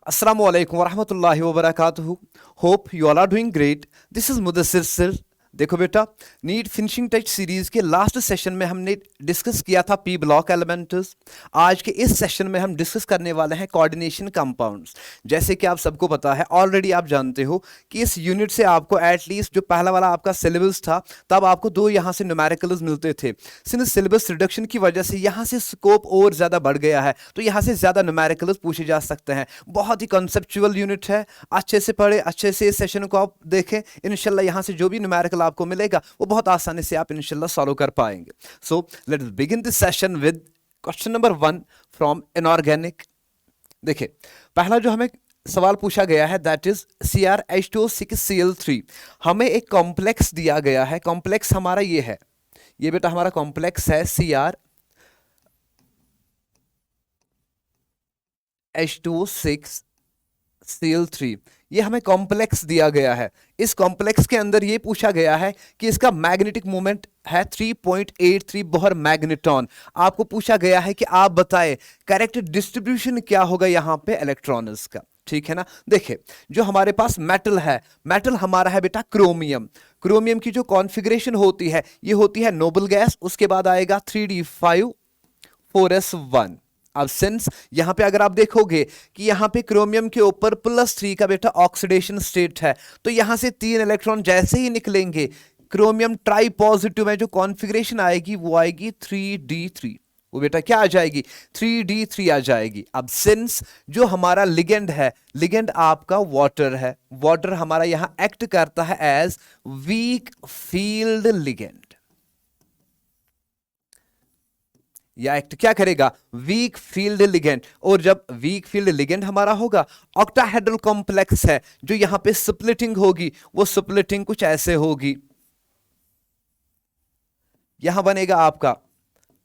Assalamu alaikum wa rahmatullahi wa barakatuhu. Hope you all are doing great. This is Mudassir Sir. देखो बेटा, NEET finishing touch series के last session में हमने discuss किया था P block elements. आज के इस सेशन में हम डिस्कस करने वाले हैं कोऑर्डिनेशन कंपाउंड्स। जैसे कि आप सबको पता है, ऑलरेडी आप जानते हो कि इस यूनिट से आपको एटलीस्ट जो पहला वाला आपका सिलेबस था, तब आपको दो यहाँ से न्यूमेरिकल्स मिलते थे। सिंस सिलेबस रिडक्शन की वजह से यहाँ से स्कोप और ज़्यादा बढ़ गया है, तो यहाँ से ज़्यादा न्यूमेरिकल्स पूछे जा सकते हैं। बहुत ही कंसेप्चुअल यूनिट है, अच्छे से पढ़े, अच्छे से इस सेशन को आप देखें। इंशाल्लाह यहाँ से जो भी न्यूमेरिकल आपको मिलेगा वो बहुत आसानी से आप इंशाल्लाह सॉल्व कर पाएंगे। So let's begin this session with question number 1 from inorganic. देखिए, पहला जो हमें सवाल पूछा गया है दैट इज CrH2O6Cl3। हमें एक कॉम्प्लेक्स दिया गया है। कॉम्प्लेक्स हमारा ये है, ये बेटा हमारा कॉम्प्लेक्स है CrH2O6Cl3। ये हमें कॉम्प्लेक्स दिया गया है। इस कॉम्प्लेक्स के अंदर ये पूछा गया है कि इसका मैग्नेटिक मोमेंट है 3.83 बोहर मैग्नेटॉन। आपको पूछा गया है कि आप बताएं करेक्ट डिस्ट्रीब्यूशन क्या होगा यहां पे इलेक्ट्रॉन्स का। ठीक है ना। देखिए, जो हमारे पास मेटल है, मेटल हमारा है बेटा क्रोमियम। क्रोमियम की जो कॉन्फ़िगरेशन होती है, ये होती है नोबल गैस, उसके बाद आएगा 3d5 4s1। अब सिंस यहां पे अगर आप देखोगे कि यहां पे क्रोमियम के ऊपर +3 का बेटा ऑक्सीडेशन स्टेट है, तो यहां से 3 इलेक्ट्रॉन जैसे ही निकलेंगे, क्रोमियम ट्राई पॉजिटिव में जो कॉन्फ़िगरेशन आएगी वो आएगी 3d3। वो बेटा क्या आ जाएगी? 3d3 आ जाएगी। अब सिंस जो हमारा लिगेंड है, लिगेंड आपका वाटर है, वाटर हमारा यहां एक्ट करता है एज वीक फील्ड लिगेंड, या एक्ट क्या करेगा? Weak field ligand. और जब वीक फील्ड लिगेंड हमारा होगा, ऑक्टाहेड्रल कॉम्प्लेक्स है, जो यहां पे स्प्लिटिंग होगी, वो स्प्लिटिंग कुछ ऐसे होगी। यहां बनेगा आपका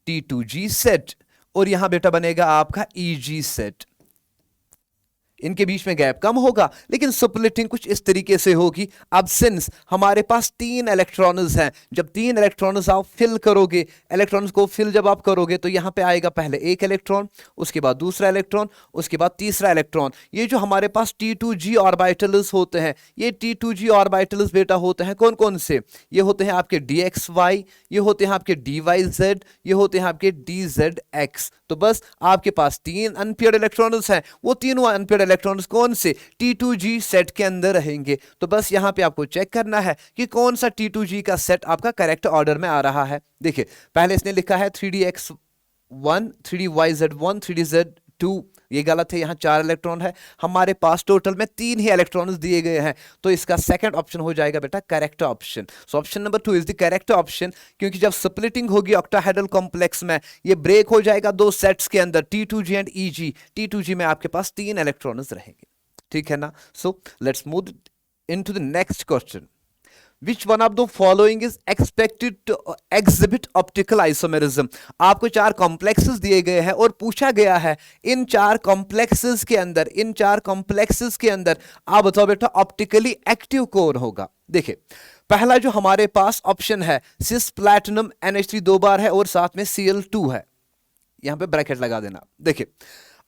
T2G सेट और यहां बेटा बनेगा आपका EG सेट। इनके बीच में गैप कम होगा, लेकिन स्प्लिटिंग कुछ इस तरीके से होगी। अब सिंस हमारे पास 3 इलेक्ट्रॉन्स हैं, जब 3 इलेक्ट्रॉन्स आप फिल करोगे, इलेक्ट्रॉन्स को फिल जब आप करोगे, तो यहां पे आएगा पहले एक इलेक्ट्रॉन, उसके बाद दूसरा इलेक्ट्रॉन, उसके बाद तीसरा इलेक्ट्रॉन। ये जो हमारे पास T2G ऑर्बिटल्स होते हैं, ये T2G ऑर्बिटल्स बेटा होते हैं कौन कौन से? ये होते हैं आपके DXY, ये होते हैं आपके DYZ, ये होते हैं आपके DZX। तो बस आपके पास 3 अनपेयर्ड इलेक्ट्रॉन्स हैं, वो तीनों अनपेयर्ड इलेक्ट्रॉन्स कौन से? T2G सेट के अंदर रहेंगे। तो बस यहां पे आपको चेक करना है कि कौन सा T2G का सेट आपका करेक्ट ऑर्डर में आ रहा है। देखिए, पहले इसने लिखा है 3DX1 3DYZ1 3DZ2, ये गलत है, यहां 4 इलेक्ट्रॉन है। हमारे पास टोटल में 3 ही इलेक्ट्रॉन्स दिए गए हैं, तो इसका सेकंड ऑप्शन हो जाएगा बेटा correct option. So option number 2 is the correct option, क्योंकि जब स्प्लिटिंग होगी ऑक्टाहेड्रल कॉम्प्लेक्स में, ये ब्रेक हो जाएगा दो सेट्स के अंदर, T2G एंड EG। T2G में आपके पास 3 इलेक्ट्रॉन्स रहेंगे। ठीक है ना। So let's move into the next question. Which one of the following is expected to exhibit optical isomerism? आपको 4 कॉम्प्लेक्सेस दिए गए हैं और पूछा गया है इन 4 कॉम्प्लेक्सेस के अंदर, इन 4 कॉम्प्लेक्सेस के अंदर आप बताओ बेटा ऑप्टिकली एक्टिव कौन होगा। देखिए, पहला जो हमारे पास ऑप्शन है सिस प्लैटिनम NH3 2 बार है और साथ में Cl2 है, यहां पे ब्रैकेट लगा देना। देखिए,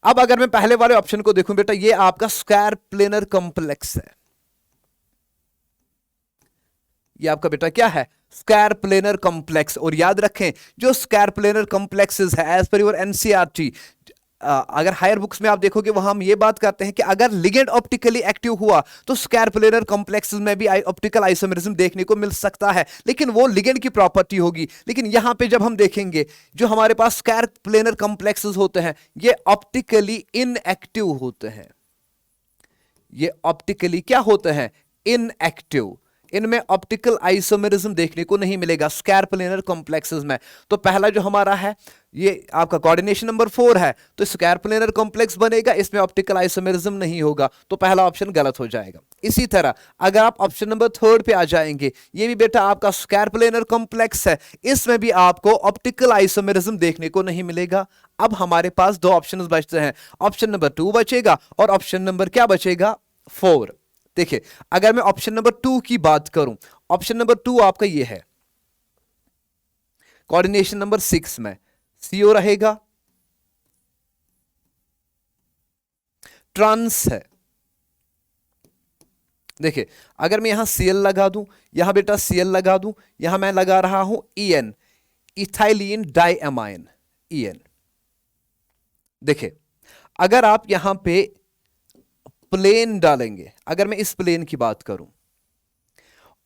अब अगर मैं पहले वाले ऑप्शन को देखूं बेटा, ये आपका स्क्वायर प्लेनर कॉम्प्लेक्स है। ये आपका बेटा क्या है? Square planar complex. और याद रखें, जो स्क्वायर प्लेनर कॉम्प्लेक्सेस है एज पर योर एनसीईआरटी, अगर हायर बुक्स में आप देखोगे वहां हम ये बात करते हैं कि अगर लिगेंड ऑप्टिकली एक्टिव हुआ तो स्क्वायर प्लेनर कॉम्प्लेक्सेस में भी ऑप्टिकल आइसोमेरिज्म देखने को मिल सकता है, लेकिन वो लिगेंड की प्रॉपर्टी होगी। लेकिन यहां पे जब हम देखेंगे, जो हमारे पास स्क्वायर प्लेनर कॉम्प्लेक्सेस होते हैं, ये ऑप्टिकली इनएक्टिव होते हैं। ये ऑप्टिकली क्या होते हैं? इनएक्टिव। इनमें ऑप्टिकल आइसोमेरिज्म देखने को नहीं मिलेगा स्क्वायर प्लेनर कॉम्प्लेक्सेस में। तो पहला जो हमारा है, ये आपका कोऑर्डिनेशन नंबर 4 है, तो स्क्वायर प्लेनर कॉम्प्लेक्स बनेगा, इसमें ऑप्टिकल आइसोमेरिज्म नहीं होगा, तो पहला ऑप्शन गलत हो जाएगा। इसी तरह अगर आप ऑप्शन नंबर 3 पे आ जाएंगे, ये भी बेटा आपका स्क्वायर प्लेनर कॉम्प्लेक्स है, इसमें भी आपको ऑप्टिकल आइसोमेरिज्म देखने को नहीं मिलेगा। अब हमारे पास 2 ऑप्शन बचते हैं, ऑप्शन नंबर 2 बचेगा और ऑप्शन नंबर क्या बचेगा? 4। देखिए, अगर मैं ऑप्शन नंबर 2 की बात करूं, ऑप्शन नंबर 2 आपका ये है, कोऑर्डिनेशन नंबर 6 में CO रहेगा, ट्रांस है। देखिए अगर मैं यहां Cl लगा दूं, यहां बेटा Cl लगा दूं, यहां मैं लगा रहा हूं En, इथाइलिन डाइअमाइन, En। देखिए अगर आप यहां पे प्लेन डालेंगे, अगर मैं इस प्लेन की बात करूं,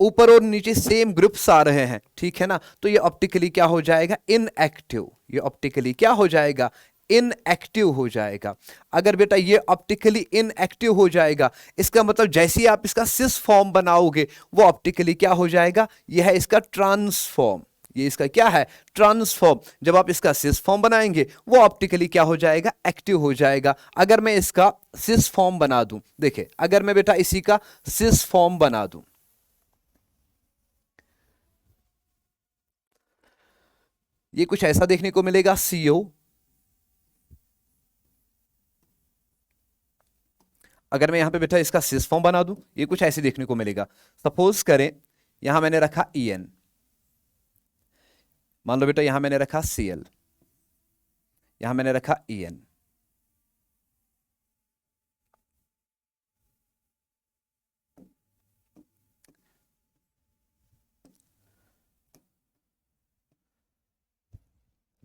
ऊपर और नीचे सेम ग्रुप्स आ रहे हैं, ठीक है ना, तो ये ऑप्टिकली क्या हो जाएगा, इनएक्टिव। ये ऑप्टिकली क्या हो जाएगा, इनएक्टिव हो जाएगा। अगर बेटा ये ऑप्टिकली इनएक्टिव हो जाएगा, इसका मतलब जैसे ही आप इसका सिस फॉर्म बनाओगे वो ऑप्टिकली क्या हो जाएगा, यह है इसका ट्रांसफॉर्म। ये इसका क्या है, ट्रांसफॉर्म। जब आप इसका सिस फॉर्म बनाएंगे वो ऑप्टिकली क्या हो जाएगा, एक्टिव हो जाएगा। अगर मैं इसका सिस फॉर्म बना दूं, देखिए अगर मैं बेटा इसी का सिस फॉर्म बना दूं, ये कुछ ऐसा देखने को मिलेगा, CO। अगर मैं यहां पे बेटा इसका सिस फॉर्म बना दूं, ये कुछ ऐसे देखने को मिलेगा। सपोज करें यहां मैंने रखा En, मान लो बेटा यहां मैंने रखा Cl, यहां मैंने रखा En।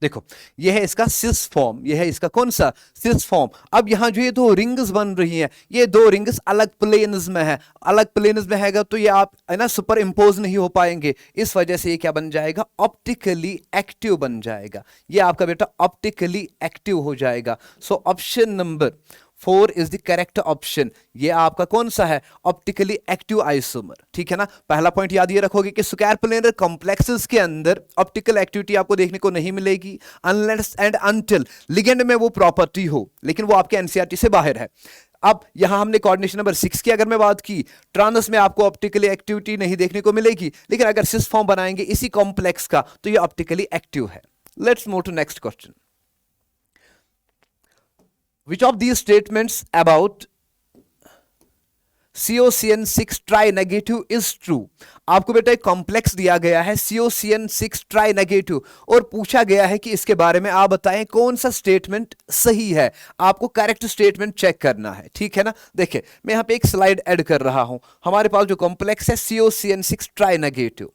देखो ये है इसका सिस फॉर्म, ये है इसका कौन सा, सिस फॉर्म। अब यहां जो ये दो रिंग्स बन रही हैं, ये दो रिंग्स अलग प्लेन्स में है, अलग प्लेन्स में हैगा तो ये आप है ना सुपर इंपोज नहीं हो पाएंगे। इस वजह से ये क्या बन जाएगा, ऑप्टिकली एक्टिव बन जाएगा। ये आपका बेटा ऑप्टिकली एक्टिव हो जाएगा। सो option number 4 is the correct option. ये आपका कौन सा है, ऑप्टिकली एक्टिव आइसोमर, ठीक है ना। पहला पॉइंट याद ये रखोगे कि स्क्वायर प्लेनर कॉम्प्लेक्सेस के अंदर ऑप्टिकल एक्टिविटी आपको देखने को नहीं मिलेगी अनलेस एंड अनटिल लिगेंड में वो प्रॉपर्टी हो, लेकिन वो आपके एनसीईआरटी से बाहर है। अब यहां हमने कोऑर्डिनेशन नंबर 6 की अगर मैं बात की, ट्रांस में आपको ऑप्टिकली एक्टिविटी नहीं देखने को मिलेगी, लेकिन अगर सिस फॉर्म बनाएंगे इसी कॉम्प्लेक्स का तो ये ऑप्टिकली एक्टिव है। Let's move to next question. Which of these statements about COCN6 tri negative is true? आपको बेटा एक कॉम्प्लेक्स दिया गया है COCN6 ट्राई नेगेटिव और पूछा गया है कि इसके बारे में आप बताएं कौन सा स्टेटमेंट सही है। आपको करेक्ट स्टेटमेंट चेक करना है, ठीक है ना। देखिए मैं यहां पे एक स्लाइड ऐड कर रहा हूं। हमारे पास जो कॉम्प्लेक्स है COCN6 tri negative,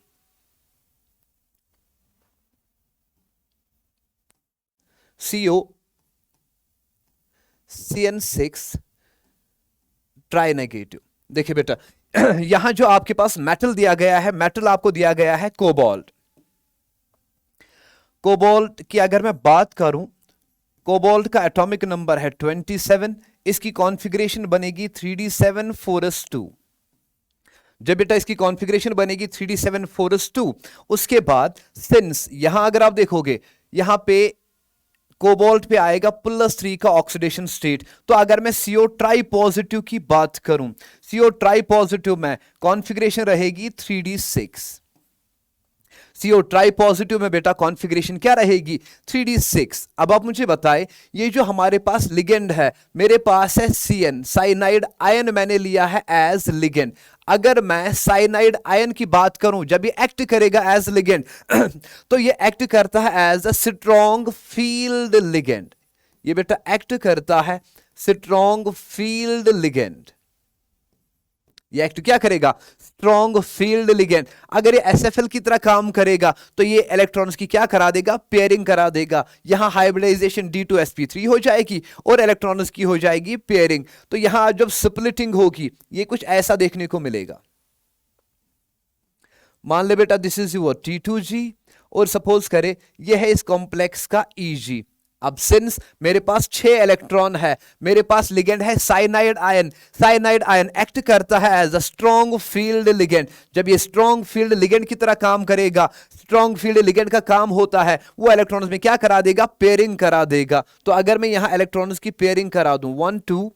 COCN6 tri negative. देखिए बेटा यहां जो आपके पास मेटल दिया गया है, मेटल आपको दिया गया है कोबाल्ट। कोबाल्ट की अगर मैं बात करूं, कोबाल्ट का एटॉमिक नंबर है 27, इसकी कॉन्फ़िगरेशन बनेगी 3d7 4s2। जब बेटा इसकी कॉन्फ़िगरेशन बनेगी 3d7 4s2, उसके बाद सिंस यहां अगर आप देखोगे यहां पे कोबाल्ट पे आएगा +3 का ऑक्सीडेशन स्टेट। तो अगर मैं CO ट्राई पॉजिटिव की बात करूं, CO ट्राई पॉजिटिव में कॉन्फ़िगरेशन रहेगी 3d6। CO ट्राई पॉजिटिव में बेटा कॉन्फ़िगरेशन क्या रहेगी, 3d6। अब आप मुझे बताएं, ये जो हमारे पास लिगेंड है, मेरे पास है CN, साइनाइड आयन मैंने लिया है एज लिगेंड। अगर मैं साइनाइड आयन की बात करूं, जब ये एक्ट करेगा एज लिगेंड तो ये एक्ट करता है as a strong field ligand. ये बेटा एक्ट करता है स्ट्रॉन्ग फील्ड लिगेंड। ये एक्ट क्या करेगा, स्ट्रॉन्ग फील्ड लिगेंड। अगर ये SFL की तरह काम करेगा तो ये इलेक्ट्रॉन्स की क्या करा देगा, पेयरिंग करा देगा। यहां हाइब्रिडाइजेशन D2sp3 हो जाएगी और इलेक्ट्रॉन्स की हो जाएगी पेयरिंग। तो यहां जब स्प्लिटिंग होगी ये कुछ ऐसा देखने को मिलेगा। मान ले बेटा दिस इज योर T2G और सपोज करें यह है इस कॉम्प्लेक्स का EG। अब सिंस मेरे पास 6 इलेक्ट्रॉन है, मेरे पास लिगेंड है cyanide ion. Cyanide ion act करता है as a strong field ligand. जब ये स्ट्रॉन्ग फील्ड लिगेंड की तरह काम करेगा, स्ट्रॉन्ग फील्ड लिगेंड का काम होता है वो इलेक्ट्रॉन्स में क्या करा देगा, पेयरिंग करा देगा। तो अगर मैं यहां इलेक्ट्रॉन्स की पेयरिंग करा दूं 1 2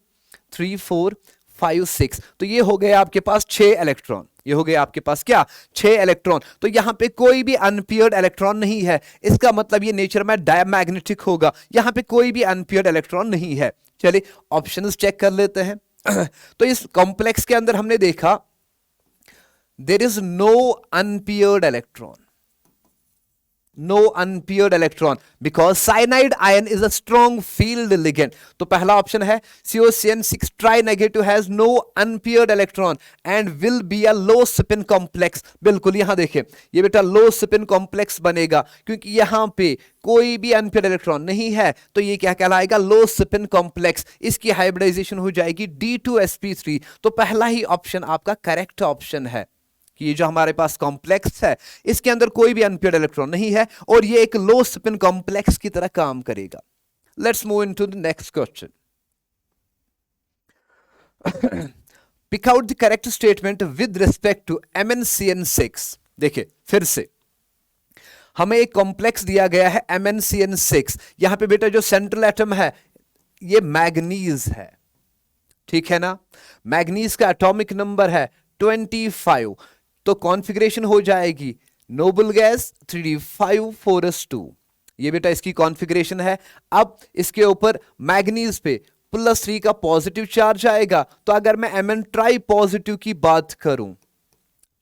3 4 5 6, तो ये हो गए आपके पास 6 इलेक्ट्रॉन। ये हो गए आपके पास क्या, 6 इलेक्ट्रॉन। तो यहां पे कोई भी अनपेयर्ड इलेक्ट्रॉन नहीं है, इसका मतलब ये नेचर में डायमैग्नेटिक होगा। यहां पे कोई भी अनपेयर्ड इलेक्ट्रॉन नहीं है। चलिए ऑप्शंस चेक कर लेते हैं। तो इस कॉम्प्लेक्स के अंदर हमने देखा there is no unpaired electron. no unpaired electron because cyanide ion is a strong field ligand. तो पहला ऑप्शन है COCN6 tri-negative has no unpaired electron and will be a low spin complex. बिल्कुल यहां देखिए ये बेटा low spin complex बनेगा क्योंकि यहां पे कोई भी अनपेयर्ड इलेक्ट्रॉन नहीं है, तो ये क्या कहलाएगा, लो स्पिन कॉम्प्लेक्स. इसकी हाइब्रिडाइजेशन हो जाएगी D2sp3. तो पहला ही ऑप्शन आपका करेक्ट ऑप्शन है कि ये जो हमारे पास कॉम्प्लेक्स है इसके अंदर कोई भी अनपेयर्ड इलेक्ट्रॉन नहीं है और ये एक लो स्पिन कॉम्प्लेक्स की तरह काम करेगा. Let's move into the next question. Pick out the correct statement with respect to MnCN6. देखिए फिर से हमें एक कॉम्प्लेक्स दिया गया है MnCN6. यहां पे बेटा जो सेंट्रल एटम है ये मैग्नीज है, ठीक है ना. मैग्नीज का एटॉमिक नंबर है 25. तो कॉन्फ़िगरेशन हो जाएगी नोबल गैस 3d5 ये बेटा इसकी कॉन्फ़िगरेशन है. अब इसके ऊपर मैग्नीज पे +3 का पॉजिटिव चार्ज आएगा. तो अगर मैं Mn ट्राई पॉजिटिव की बात करूं,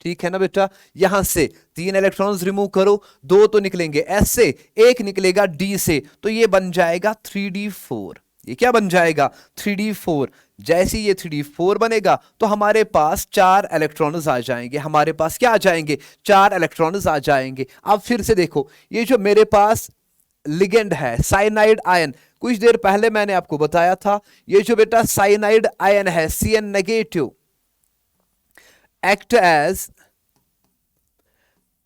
ठीक है ना बेटा, यहां से 3 इलेक्ट्रॉन्स रिमूव करो, 2 तो निकलेंगे S से, 1 निकलेगा D से, तो ये बन जाएगा 3d4. ये क्या बन जाएगा 3d4. जैसे ये 3d4 बनेगा तो हमारे पास 4 इलेक्ट्रॉन्स आ जाएंगे. हमारे पास क्या आ जाएंगे, 4 इलेक्ट्रॉन्स आ जाएंगे. अब फिर से देखो ये जो मेरे पास लिगेंड है साइनाइड आयन, कुछ देर पहले मैंने आपको बताया था ये जो बेटा साइनाइड आयन है Cn negative act as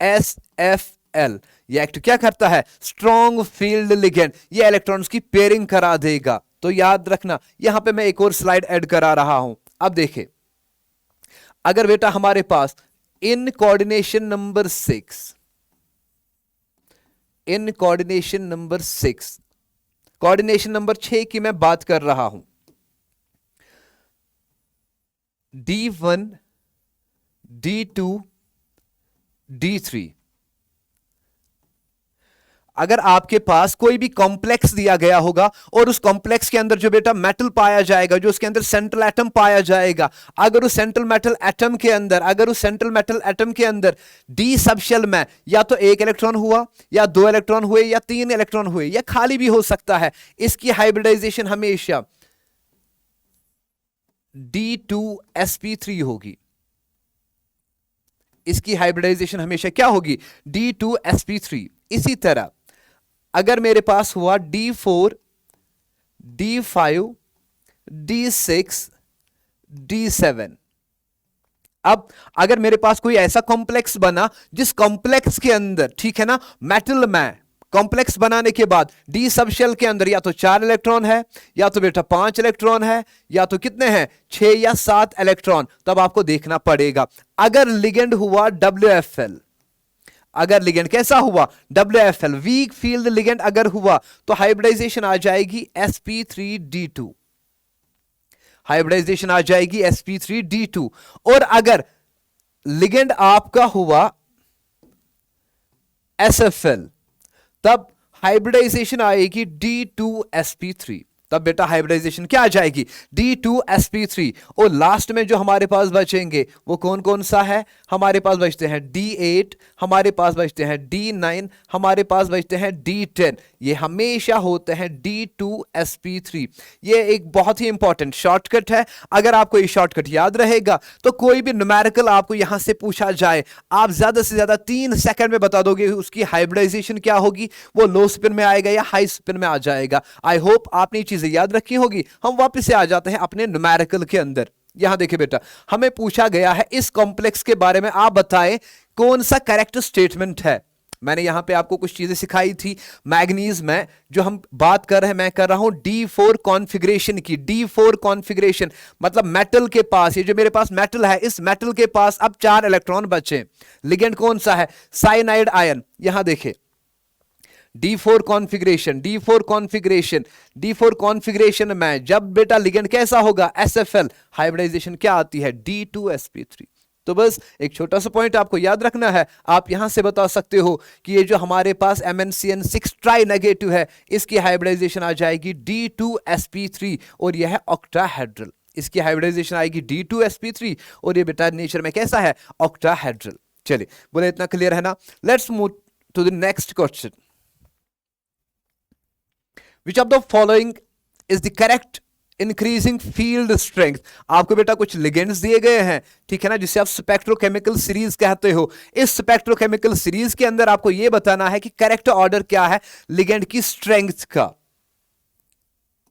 SFL. ये एक्ट क्या करता है, स्ट्रॉन्ग फील्ड लिगेंड. ये इलेक्ट्रॉन्स की पेयरिंग करा देगा. तो याद रखना यहां पे मैं एक और स्लाइड ऐड करा रहा हूं. अब देखें अगर बेटा हमारे पास इन कोऑर्डिनेशन नंबर 6 कोऑर्डिनेशन नंबर 6 की मैं बात कर रहा हूं. D1 D2 D3. अगर आपके पास कोई भी कॉम्प्लेक्स दिया गया होगा और उस कॉम्प्लेक्स के अंदर जो बेटा मेटल पाया जाएगा, जो उसके अंदर सेंट्रल एटम पाया जाएगा, अगर उस सेंट्रल मेटल एटम के अंदर डी सबशेल में या तो 1 इलेक्ट्रॉन हुआ या 2 इलेक्ट्रॉन हुए या 3 इलेक्ट्रॉन हुए या खाली भी हो सकता है, इसकी हाइब्रिडाइजेशन हमेशा D2sp3 होगी. इसकी हाइब्रिडाइजेशन हमेशा क्या होगी, D2sp3. इसी तरह अगर मेरे पास हुआ D4 D5 D6 D7. अब अगर मेरे पास कोई ऐसा कॉम्प्लेक्स बना जिस कॉम्प्लेक्स के अंदर, ठीक है ना, मेटल में कॉम्प्लेक्स बनाने के बाद डी सबशेल के अंदर या तो 4 इलेक्ट्रॉन है या तो बेटा 5 इलेक्ट्रॉन है या तो कितने हैं 6 या 7 इलेक्ट्रॉन, तब आपको देखना पड़ेगा. अगर लिगेंड हुआ WFL, अगर लिगेंड कैसा हुआ WFL, वीक फील्ड लिगेंड अगर हुआ तो हाइब्रिडाइजेशन आ जाएगी sp3d2. हाइब्रिडाइजेशन आ जाएगी sp3d2. और अगर लिगेंड आपका हुआ SFL तब हाइब्रिडाइजेशन आएगी D2sp3. तब बेटा हाइब्रिडाइजेशन क्या आ जाएगी D2sp3. और लास्ट में जो हमारे पास बचेंगे वो कौन कौन सा है, हमारे पास बचते हैं D8, हमारे पास बचते हैं D9, हमारे पास बचते हैं D10. ये हमेशा होते हैं D2sp3. ये एक बहुत ही इंपॉर्टेंट शॉर्टकट है. अगर आपको ये शॉर्टकट याद रहेगा तो कोई भी न्यूमेरिकल आपको यहां से पूछा जाए, आप ज्यादा से ज्यादा 3 सेकंड में बता दोगे उसकी हाइब्रिडाइजेशन क्या होगी, वो लो स्पिन में आएगा या हाई स्पिन में आ जाएगा. आई होप आपने चीजें याद रखी होगी. हम वापस से आ जाते हैं अपने न्यूमेरिकल के अंदर. यहां देखिए बेटा हमें पूछा गया है इस कॉम्प्लेक्स के बारे में आप बताएं कौन सा करेक्ट स्टेटमेंट है. मैंने यहां पे आपको कुछ चीजें सिखाई थी. मैग्नीज में जो हम बात कर रहे हैं, मैं कर रहा हूं D4 कॉन्फ़िगरेशन की. D4 कॉन्फ़िगरेशन मतलब मेटल के पास, ये जो मेरे पास मेटल है, इस मेटल के पास अब 4 इलेक्ट्रॉन बचे. लिगेंड कौन सा है, साइनाइड आयन. यहां देखें D4 कॉन्फ़िगरेशन में जब बेटा लिगेंड कैसा होगा SFL, हाइब्रिडाइजेशन क्या आती है D2sp3. तो बस एक छोटा सा पॉइंट आपको याद रखना है. आप यहां से बता सकते हो कि ये जो हमारे पास MnCN6 ट्राई नेगेटिव है इसकी हाइब्रिडाइजेशन आ जाएगी D2sp3 और यह है ऑक्टाहेड्रल. इसकी हाइब्रिडाइजेशन आएगी D2sp3 और ये बेटा नेचर में कैसा है, ऑक्टाहेड्रल. चलिए बोले इतना क्लियर है ना. Let's move to the next question. Which of the following is the correct increasing field strength? आपको बेटा कुछ लिगेंड्स दिए गए हैं, ठीक है ना, जिसे आप स्पेक्ट्रोकेमिकल सीरीज कहते हो। इस स्पेक्ट्रोकेमिकल सीरीज के अंदर आपको यह बताना है कि करेक्ट ऑर्डर क्या है लिगेंड की स्ट्रेंथ का।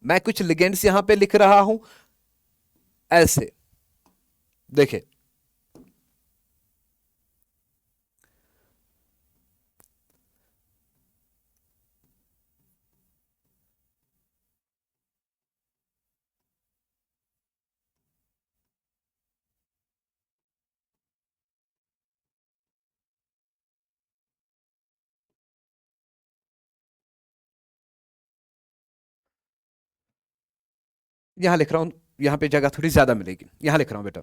मैं कुछ लिगेंड्स यहां पे लिख रहा हूं ऐसे, देखें, यहां लिख रहा हूं, यहां पे जगह थोड़ी ज्यादा मिलेगी, यहां लिख रहा हूं बेटा।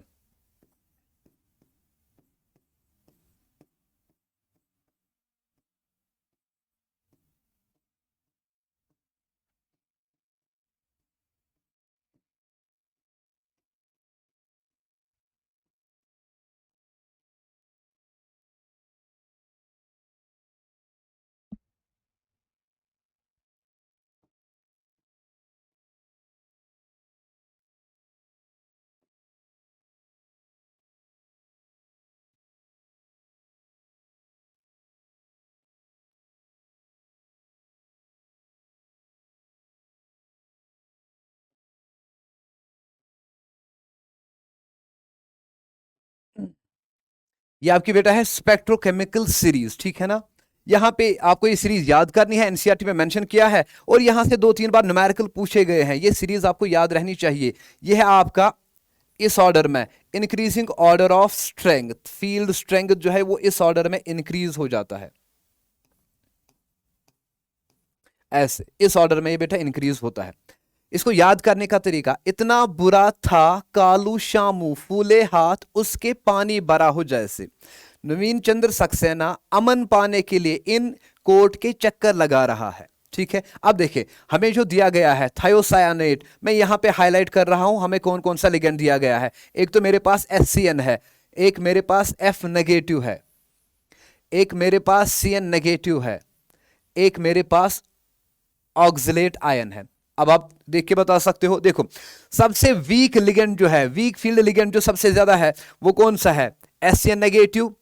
ये आपकी बेटा है स्पेक्ट्रोकेमिकल सीरीज, ठीक है ना। यहां पे आपको ये सीरीज याद करनी है, एनसीईआरटी में मेंशन किया है, और यहां से 2-3 बार न्यूमेरिकल पूछे गए हैं। ये सीरीज आपको याद रहनी चाहिए। ये है आपका इस ऑर्डर में increasing order of strength, field strength जो है वो इस ऑर्डर में इंक्रीज हो जाता है, ऐसे इस ऑर्डर में ये बेटा इंक्रीज होता है। इसको याद करने का तरीका, इतना बुरा था कालू शामू फूले हाथ उसके पानी भरा हो जैसे। नवीन चंद्र सक्सेना अमन पाने के लिए इन कोर्ट के चक्कर लगा रहा है, ठीक है। अब देखिए हमें जो दिया गया है थायोसायानेट, मैं यहां पे हाईलाइट कर रहा हूं हमें कौन कौन सा लिगेंड दिया गया है। एक तो मेरे पास HCN है, एक मेरे पास F नेगेटिव है, एक मेरे पास CN नेगेटिव है, एक मेरे पास ऑक्सलेट आयन है। अब आप देख के बता सकते हो, देखो सबसे वीक लिगेंड जो है, वीक फील्ड लिगेंड जो सबसे ज्यादा है वो कौन सा है? HCN नेगेटिव,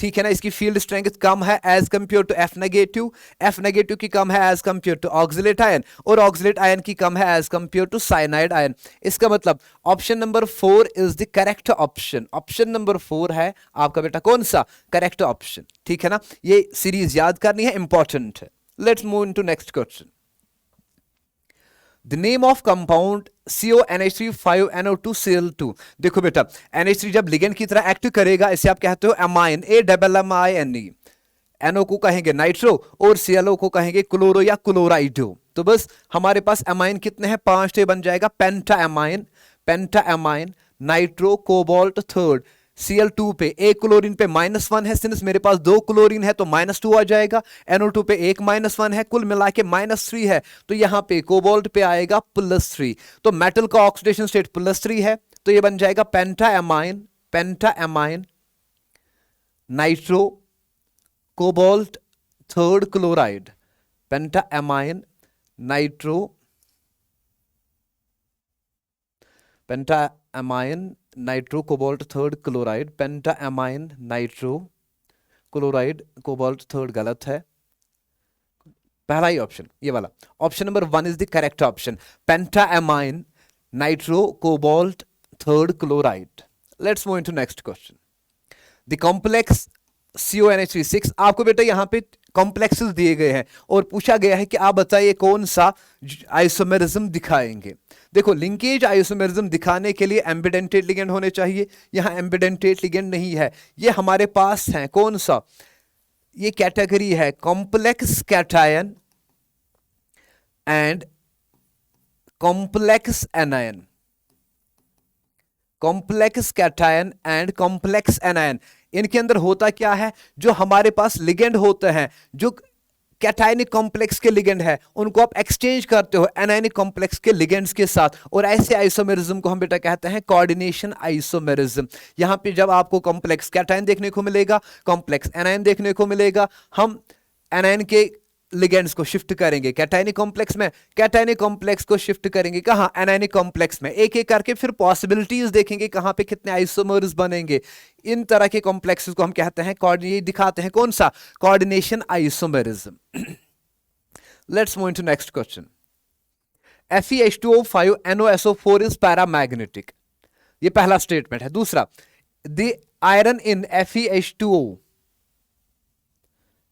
ठीक है ना। इसकी फील्ड स्ट्रेंथ कम है as compare to F negative, F negative की कम है as compare to oxalate ion, और ऑक्सलेट आयन की कम है as compare to cyanide ion. इसका मतलब option number 4 is the correct option. Option number 4 है आपका बेटा कौन सा? करेक्ट ऑप्शन, ठीक है ना। ये सीरीज याद करनी है, इंपॉर्टेंट है। Let's move into next question. The name of compound CONH3 5NO2Cl2। देखो बेटा NH3 जब लिगेंड की तरह एक्ट करेगा इसे आप कहते हो एमाइन, AMMINE। NO को कहेंगे नाइट्रो और CLO को कहेंगे क्लोरो या क्लोराइडो। तो बस हमारे पास एमाइन कितने हैं? 5, तो बन जाएगा penta ammine, penta ammine nitro cobalt third. Cl2 पे एक क्लोरीन पे -1 है, सिंस मेरे पास 2 क्लोरीन है तो -2 आ जाएगा। NO2 पे एक -1 है, कुल मिला के -3 है, तो यहां पे कोबाल्ट पे आएगा +3। तो मेटल का ऑक्सीडेशन स्टेट +3 है, तो ये बन जाएगा penta ammine, penta ammine nitro cobalt third chloride, penta ammine nitro penta ammine nitro cobalt third chloride, penta ammine nitro chloride cobalt third गलत है, पहला ही ऑप्शन ये वाला। Option number 1 is the correct option, penta ammine nitro cobalt third chloride. Let's move into next question. The complex CONH3 आपको बेटा यहां पे कॉम्प्लेक्सेस दिए गए हैं और पूछा गया है कि आप बताइए कौन सा आइसोमेरिज्म दिखाएंगे। देखो लिंकेज आइसोमेरिज्म दिखाने के लिए एम्बिडेंटेट लिगेंड होने चाहिए, यहां एम्बिडेंटेट लिगेंड नहीं है। ये हमारे पास है कौन सा? ये कैटेगरी है complex cation and complex anion, complex cation and complex anion. इनके अंदर होता क्या है? जो हमारे पास लिगेंड होते हैं, जो कैटायनिक कॉम्प्लेक्स के लिगेंड है, उनको आप एक्सचेंज करते हो एनायनिक कॉम्प्लेक्स के लिगेंड्स के साथ, और ऐसे आइसोमेरिज्म को हम बेटा कहते हैं कोऑर्डिनेशन आइसोमेरिज्म। यहां पे जब आपको कॉम्प्लेक्स कैटायन देखने को मिलेगा, कॉम्प्लेक्स एनायन देखने को मिलेगा, हम एनायन के लिगेंड्स को शिफ्ट करेंगे कैटायनिक कॉम्प्लेक्स में, कैटायनिक कॉम्प्लेक्स को शिफ्ट करेंगे कहां, एनायनिक कॉम्प्लेक्स में। एक एक करके फिर पॉसिबिलिटीज देखेंगे कहां पे कितने आइसोमर्स बनेंगे। इन तरह के कॉम्प्लेक्सेस को हम कहते हैं ये दिखाते हैं कौन सा, coordination isomerism. Let's move into next question. FeH2O5 NOSO4 is paramagnetic, ये पहला स्टेटमेंट है। दूसरा, द आयरन इन FeH2O,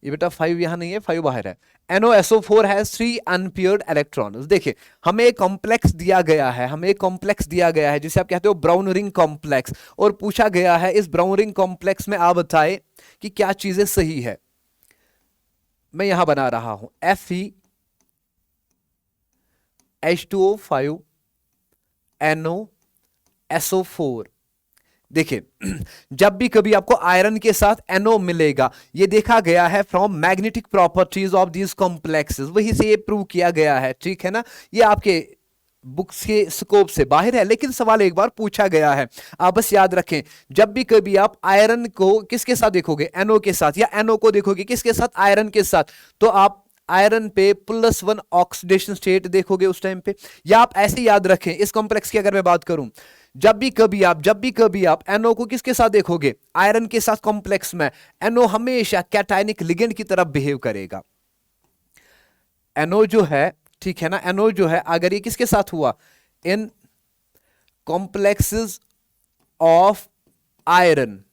ये बेटा 5 यहां नहीं है, 5 बाहर है। NOSO4 has 3 unpaired electrons. देखिए हमें एक कॉम्प्लेक्स दिया गया है, हमें एक कॉम्प्लेक्स दिया गया है जिसे आप कहते हो ब्राउन रिंग कॉम्प्लेक्स, और पूछा गया है इस ब्राउन रिंग कॉम्प्लेक्स में आप बताए कि क्या चीजें सही है। मैं यहां बना रहा हूं FeH2O5 NOSO4। देखिए जब भी कभी आपको आयरन के साथ NO मिलेगा, ये देखा गया है from magnetic properties of these complexes, वहीं से ये प्रूव किया गया है, ठीक है ना। ये आपके बुक्स के स्कोप से बाहर है, लेकिन सवाल एक बार पूछा गया है। आप बस याद रखें, जब भी कभी आप आयरन को किसके साथ देखोगे, NO के साथ, या NO को देखोगे किसके साथ, आयरन के साथ, तो आप आयरन पे +1 ऑक्सीडेशन स्टेट देखोगे उस टाइम पे। या आप ऐसे याद रखें, इस कॉम्प्लेक्स की अगर मैं बात करूं, जब भी कभी आप NO को किसके साथ देखोगे, आयरन के साथ कॉम्प्लेक्स में, NO हमेशा कैटायनिक लिगेंड की तरफ बिहेव करेगा। NO जो है, ठीक है ना, NO जो है अगर ये किसके साथ हुआ, in complexes of iron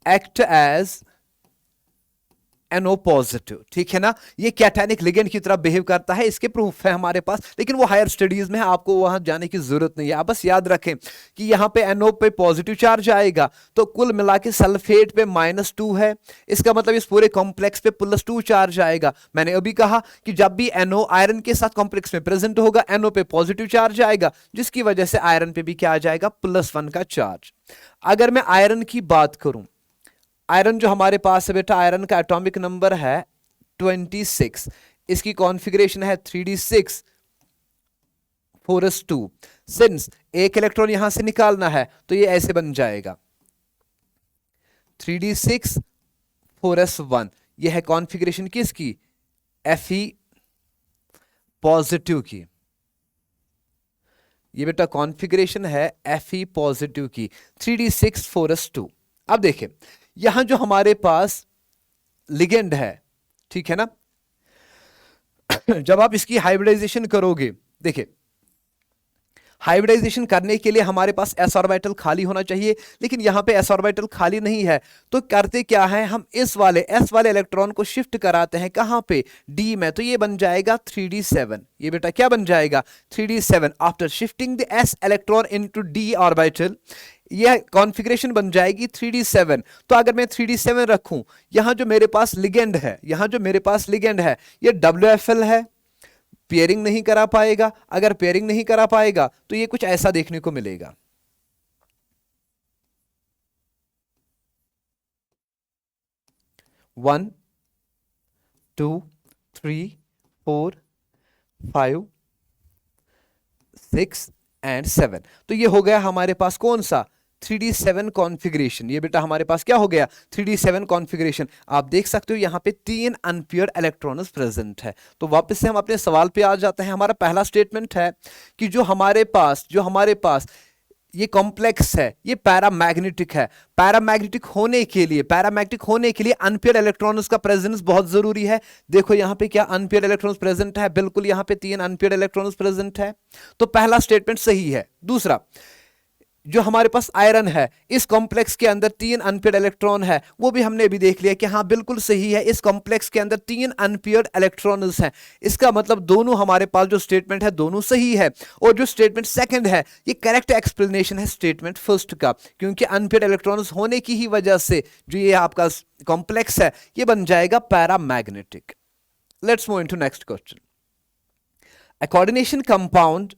act as NO positive, ठीक है ना, ये कैटायनिक लिगेंड की तरफ बिहेव करता है। इसके प्रूफ है हमारे पास, लेकिन वो हायर स्टडीज में है, आपको वहां जाने की जरूरत नहीं है। आप बस याद रखें कि यहां पे NO पे पॉजिटिव चार्ज आएगा, तो कुल मिला के सल्फेट पे -2 है, इसका मतलब इस पूरे कॉम्प्लेक्स पे +2 चार्ज आएगा। मैंने अभी कहा कि जब भी NO आयरन के साथ कॉम्प्लेक्स में प्रेजेंट होगा, NO पे पॉजिटिव चार्ज आएगा, जिसकी वजह से आयरन पे भी क्या आ जाएगा, +1 का चार्ज। अगर मैं आयरन की बात करूं, आयरन जो हमारे पास है बेटा, आयरन का एटॉमिक नंबर है 26, इसकी कॉन्फ़िगरेशन है 3d6 4s2। सिंस एक इलेक्ट्रॉन यहां से निकालना है तो ये ऐसे बन जाएगा 3d6 4s1। ये है कॉन्फ़िगरेशन किसकी, Fe पॉजिटिव की। ये बेटा कॉन्फ़िगरेशन है Fe पॉजिटिव की, 3d6 4s2। अब देखिए यहां जो हमारे पास लिगेंड है, ठीक है ना, जब आप इसकी हाइब्रिडाइजेशन करोगे, देखिए हाइब्रिडाइजेशन करने के लिए हमारे पास s ऑर्बिटल खाली होना चाहिए, लेकिन यहां पे s ऑर्बिटल खाली नहीं है। तो करते क्या है, हम इस वाले s वाले इलेक्ट्रॉन को शिफ्ट कराते हैं कहां पे, d में, तो ये बन जाएगा 3d7। ये बेटा क्या बन जाएगा, 3d7। After shifting the s electron into d orbital, यह कॉन्फ़िगरेशन बन जाएगी 3d7। तो अगर मैं 3d7 रखूं, यहां जो मेरे पास लिगेंड है, ये WFL है, पेयरिंग नहीं करा पाएगा। अगर पेयरिंग नहीं करा पाएगा तो ये कुछ ऐसा देखने को मिलेगा। One 2 3 4 5 6 and 7। तो ये हो गया हमारे पास कौन सा, 3d7 कॉन्फ़िगरेशन। ये बेटा हमारे पास क्या हो गया, 3d7 कॉन्फ़िगरेशन। आप देख सकते हो यहां पे 3 अनपेयर्ड इलेक्ट्रॉन्स प्रेजेंट है। तो वापस से हम अपने सवाल पे आ जाते हैं। हमारा पहला स्टेटमेंट है कि जो हमारे पास ये कॉम्प्लेक्स है, ये पैरामैग्नेटिक है। पैरामैग्नेटिक होने के लिए अनपेयर्ड इलेक्ट्रॉन्स का प्रेजेंस बहुत जरूरी है। देखो यहां पे क्या अनपेयर्ड इलेक्ट्रॉन्स प्रेजेंट है, बिल्कुल यहां पे 3 अनपेयर्ड इलेक्ट्रॉन्स प्रेजेंट है। तो पहला स्टेटमेंट सही है। दूसरा, जो हमारे पास आयरन है, इस कॉम्प्लेक्स के अंदर 3 अनपेयर्ड इलेक्ट्रॉन है, वो भी हमने अभी देख लिया कि हाँ बिल्कुल सही है, इस कॉम्प्लेक्स के अंदर 3 अनपेयर्ड इलेक्ट्रॉन्स हैं। इसका मतलब दोनों हमारे पास जो स्टेटमेंट है दोनों सही है। और जो स्टेटमेंट सेकंड है, ये करेक्ट एक्सप्लेनेशन है स्टेटमेंट फर्स्ट का, क्योंकि अनपेयर्ड इलेक्ट्रॉन्स होने की ही वजह से जो ये आपका कॉम्प्लेक्स है ये बन जाएगा paramagnetic. Let's move into next question. A coordination compound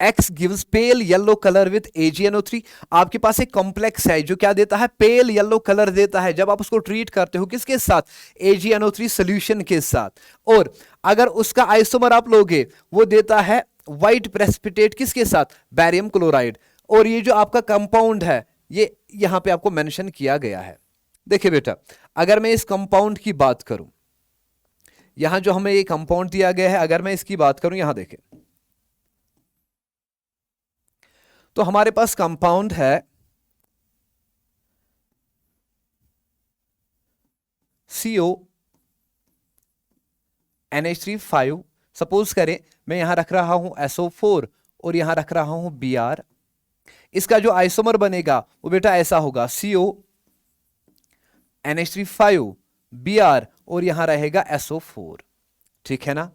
X gives pale yellow color with AgNO3। आपके पास एक कॉम्प्लेक्स है जो क्या देता है, पेल येलो कलर देता है जब आप उसको ट्रीट करते हो किसके साथ, AgNO3 सॉल्यूशन के साथ। और अगर उसका आइसोमर आप लोगे, वो देता है व्हाइट प्रेसिपिटेट किसके साथ, बैरियम क्लोराइड। और ये जो आपका कंपाउंड है ये यहां पे आपको मेंशन किया गया है। देखिए बेटा, अगर मैं इस कंपाउंड की बात करूं, यहां जो हमें ये कंपाउंड दिया गया है, अगर मैं इसकी बात करूं, यहां देखें तो हमारे पास कंपाउंड है CO NH3 5। सपोज करें मैं यहां रख रहा हूं SO4 और यहां रख रहा हूं Br। इसका जो आइसोमर बनेगा वो बेटा ऐसा होगा CO NH3 5 Br और यहां रहेगा SO4। ठीक है ना?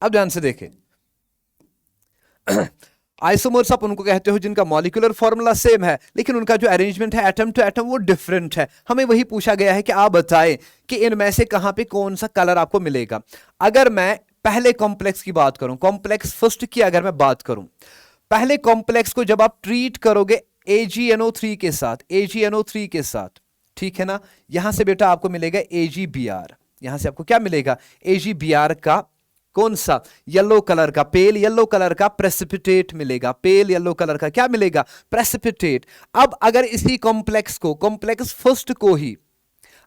अब ध्यान से देखें, आइसोमर्स आप उनको कहते हो जिनका मॉलिक्यूलर फॉर्मूला सेम है, लेकिन उनका जो अरेंजमेंट है एटम टू एटम वो डिफरेंट है। हमें वही पूछा गया है कि आप बताएं कि इनमें से कहां पे कौन सा कलर आपको मिलेगा। अगर मैं पहले कॉम्प्लेक्स की बात करूं, कॉम्प्लेक्स फर्स्ट की अगर मैं बात करूं, पहले कॉम्प्लेक्स को जब आप ट्रीट करोगे AgNO3 के साथ, AgNO3 के साथ, ठीक है ना, यहां से बेटा आपको मिलेगा AgBr। यहां से आपको क्या मिलेगा? AgBr का कौन सा? येलो कलर का, पेल येलो कलर का प्रेसिपिटेट मिलेगा। पेल येलो कलर का क्या मिलेगा? प्रेसिपिटेट। अब अगर इसी कॉम्प्लेक्स को, कॉम्प्लेक्स फर्स्ट को ही,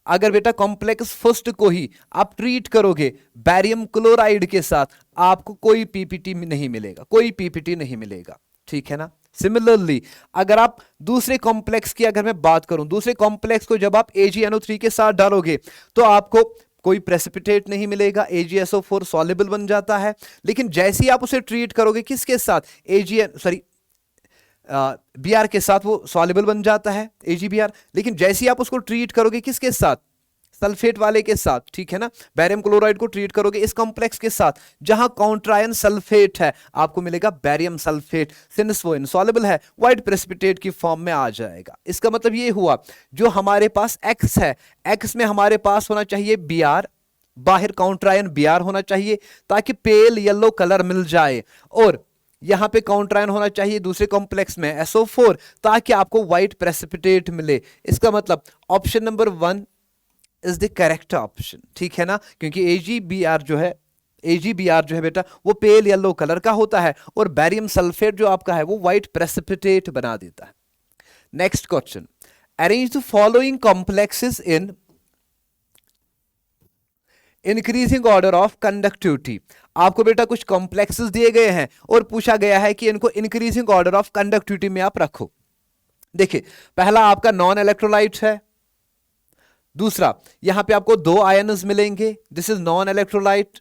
अगर बेटा कॉम्प्लेक्स फर्स्ट को ही आप ट्रीट करोगे बैरियम क्लोराइड के साथ, आपको कोई पीपीटी नहीं मिलेगा, कोई पीपीटी नहीं मिलेगा। ठीक है ना? सिमिलरली अगर आप दूसरे कॉम्प्लेक्स की अगर मैं बात करूं, दूसरे कॉम्प्लेक्स को जब आप AgNO3 के साथ डालोगे तो आपको कोई प्रेसिपिटेट नहीं मिलेगा, AgSO4 सॉल्युबल बन जाता है। लेकिन जैसे ही आप उसे ट्रीट करोगे किसके साथ? Br के साथ, वो सॉल्युबल बन जाता है AgBr। लेकिन जैसे ही आप उसको ट्रीट करोगे किसके साथ? सल्फेट वाले के साथ। ठीक है ना? बैरियम क्लोराइड को ट्रीट करोगे इस कॉम्प्लेक्स के साथ जहां काउंट्रायन सल्फेट है, आपको मिलेगा बैरियम सल्फेट। सिंस वो इनसॉल्युबल है, व्हाइट प्रेसिपिटेट की फॉर्म में आ जाएगा। इसका मतलब ये हुआ जो हमारे पास X है, X में हमारे पास होना चाहिए Br, बाहर काउंट्रायन Br होना चाहिए ताकि पेल येलो कलर मिल जाए, और यहां पे काउंट्रायन होना चाहिए दूसरे कॉम्प्लेक्स में SO4 ताकि आपको व्हाइट प्रेसिपिटेट मिले। इसका मतलब option number 1 is the correct option. ठीक है ना? क्योंकि AgBr जो है बेटा वो पेल येलो कलर का होता है और बैरियम सल्फेट जो आपका है वो व्हाइट प्रेसिपिटेट बना देता है। Next question, arrange the following complexes in increasing order of conductivity. आपको बेटा कुछ कॉम्प्लेक्सेस दिए गए हैं और पूछा गया है कि इनको इंक्रीजिंग ऑर्डर ऑफ कंडक्टिविटी में आप रखो। देखिए, पहला आपका नॉन इलेक्ट्रोलाइट है, दूसरा यहां पे आपको 2 आयन्स मिलेंगे, this is non electrolyte,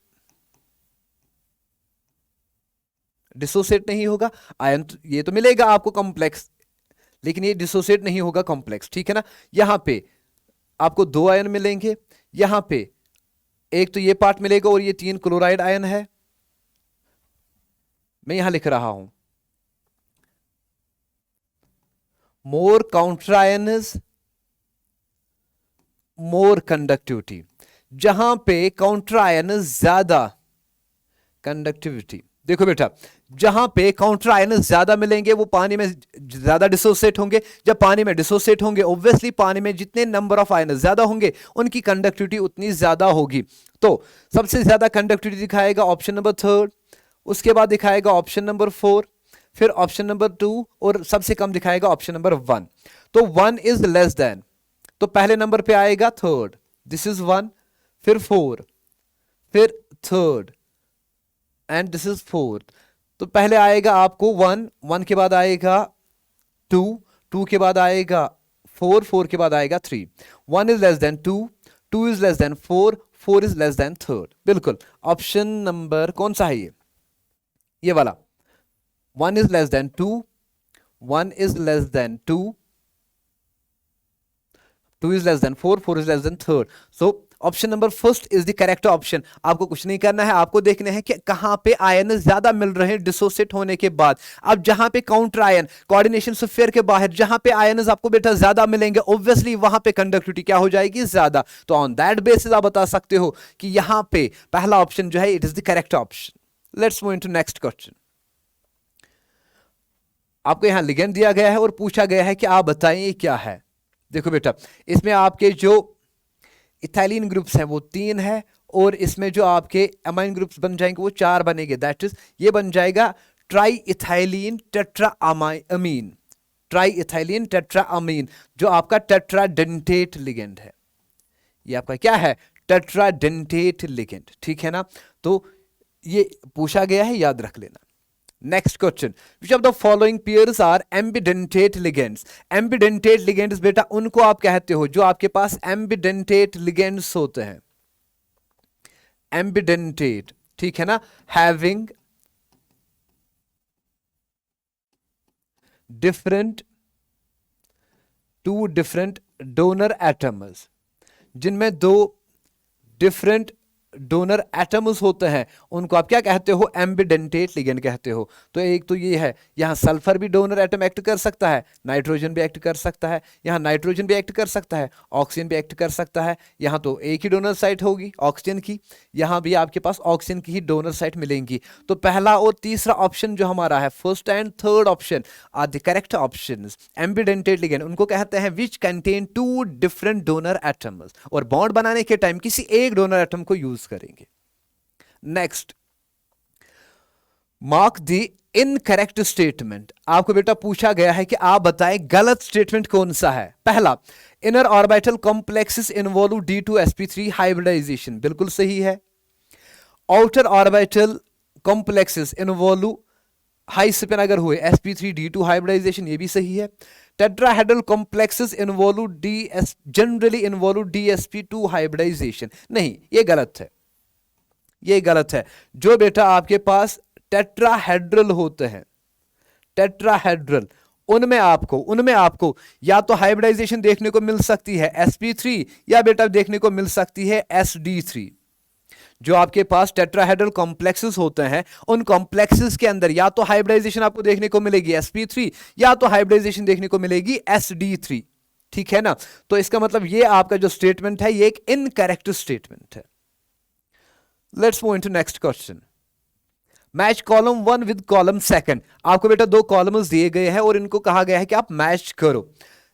dissociate नहीं होगा। आयन ये तो मिलेगा आपको कॉम्प्लेक्स, लेकिन ये डिसोसिएट नहीं होगा कॉम्प्लेक्स। ठीक है ना? यहां पे आपको 2 आयन मिलेंगे, यहां पे एक तो ये पार्ट मिलेगा और ये 3 क्लोराइड आयन है। मैं यहां लिख रहा हूं मोर काउंट्रायन्स मोर कंडक्टिविटी। जहां पे काउंट्रायन ज्यादा कंडक्टिविटी, देखो बेटा जहां पे काउंट्रायन ज्यादा मिलेंगे वो पानी में ज्यादा डिसोसिएट होंगे। जब पानी में डिसोसिएट होंगे ऑब्वियसली पानी में जितने नंबर ऑफ आयन ज्यादा होंगे उनकी कंडक्टिविटी उतनी ज्यादा होगी। तो सबसे ज्यादा कंडक्टिविटी दिखाएगा ऑप्शन नंबर 3, उसके बाद दिखाएगा ऑप्शन नंबर 4, फिर ऑप्शन नंबर 2 और सबसे कम दिखाएगा ऑप्शन नंबर 1। तो 1 इज लेस देन, तो पहले नंबर पे आएगा 3rd, दिस इज 1, फिर 4, फिर 3rd and this is 4th। तो पहले आएगा आपको 1, 1 के बाद आएगा 2, 2 के बाद आएगा 4, 4 के बाद आएगा 3। 1 is less than 2, 2 is less than 4, 4 is less than 3rd। बिल्कुल ऑप्शन नंबर कौन सा है? ये वाला 1 is less than 2, 1 is less than 2, 2 is less than 4, 4 is less than 3rd। So option number first is the correct option. आपको कुछ नहीं करना है, आपको देखना है कि कहां पे आयन ज्यादा मिल रहे हैं डिसोसिएट होने के बाद। अब जहां पे काउंटर आयन कोऑर्डिनेशन स्फीयर के बाहर जहां पे आयन आपको बेटा ज्यादा मिलेंगे ऑब्वियसली वहां पे कंडक्टिविटी क्या हो जाएगी? ज्यादा। तो ऑन दैट बेसिस आप बता सकते हो कि यहां पे पहला ऑप्शन जो है it is the correct option. Let's move into next question. आपको यहां लिगेंड दिया गया है और पूछा गया है कि आप बताएं क्या है। देखो बेटा इसमें आपके जो इथाइलिन ग्रुप्स हैं वो 3 है और इसमें जो आपके अमाइन ग्रुप्स बन जाएंगे वो 4 बनेंगे। दैट इज ये बन जाएगा ट्राई इथाइलिन टेट्राअमीन, ट्राई इथाइलिन टेट्राअमीन जो आपका टेट्राडेंटेट लिगेंड है। ये आपका क्या है? टेट्राडेंटेट लिगेंड, ठीक है ना। तो ये पूछा गया है, याद रख लेना। Next question, which of the following pairs are ambidentate ligands. Ambidentate ligands बेटा उनको आप कहते हो जो आपके पास एम्बिडेंटेट लिगेंड्स होते हैं, एम्बिडेंटेट, ठीक है ना, having different two different donor atoms, जिनमें दो डिफरेंट डोनर एटम्स होते हैं, उनको आप क्या कहते हो? एम्बिडेंटेट लिगेंड कहते हो। तो एक तो ये है, यहां सल्फर भी डोनर एटम एक्ट कर सकता है, नाइट्रोजन भी एक्ट कर सकता है, यहां नाइट्रोजन भी एक्ट कर सकता है, ऑक्सीजन भी एक्ट कर सकता है। यहां तो एक ही डोनर साइट होगी ऑक्सीजन की, यहां भी आपके पास ऑक्सीजन की ही डोनर साइट मिलेंगी। तो पहला और तीसरा ऑप्शन जो हमारा है, first and third option are the correct options. Ambidentate ligand उनको कहते हैं which contain two different donor atoms, और बॉन्ड बनाने के टाइम किसी एक डोनर एटम को यूज करेंगे। Next, mark the incorrect statement. आपको बेटा पूछा गया है कि आप बताएं गलत स्टेटमेंट कौन सा है। पहला, inner orbital complexes involve D2sp3 hybridization, बिल्कुल सही है। Outer orbital complexes involve high spin अगर हुए sp3d2 हाइब्रिडाइजेशन, ये भी सही है। Tetrahedral complexes involve generally involve dsp2 hybridization, नहीं, ये गलत है, ये गलत है। जो बेटा आपके पास टेट्राहेड्रल होते हैं, टेट्राहेड्रल, उनमें आपको या तो हाइब्रिडाइजेशन देखने को मिल सकती है sp3 या बेटा देखने को मिल सकती है sd3। जो आपके पास टेट्राहेड्रल कॉम्प्लेक्सेस होते हैं, उन कॉम्प्लेक्सेस के अंदर या तो हाइब्रिडाइजेशन आपको देखने को मिलेगी sp3 या तो हाइब्रिडाइजेशन देखने को मिलेगी sd3, ठीक है ना। तो इसका मतलब ये आपका जो स्टेटमेंट है ये एक इनकरेक्ट स्टेटमेंट है। Let's move into next question. Match column 1 with column 2। आपको बेटा दो कॉलम्स दिए गए हैं और इनको कहा गया है कि आप मैच करो।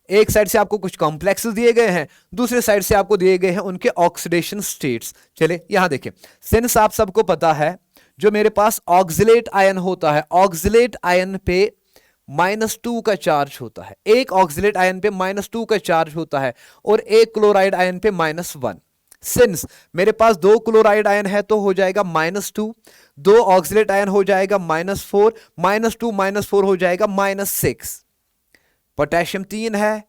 एक साइड से आपको कुछ कॉम्प्लेक्सेस दिए गए हैं, दूसरे साइड से आपको दिए गए हैं उनके ऑक्सीडेशन स्टेट्स। चले यहां देखें, सिंस आप सबको पता है जो मेरे पास ऑक्सिलेट आयन होता है, ऑक्सिलेट आयन पे -2 का चार्ज होता है, एक ऑक्सिलेट आयन पे -2 का चार्ज होता है और एक क्लोराइड आयन पे -1। सिंस मेरे पास दो क्लोराइड आयन है तो हो जाएगा -2, दो ऑक्सिलेट आयन हो जाएगा -4, -2 -4 हो जाएगा -6। पोटेशियम 3 है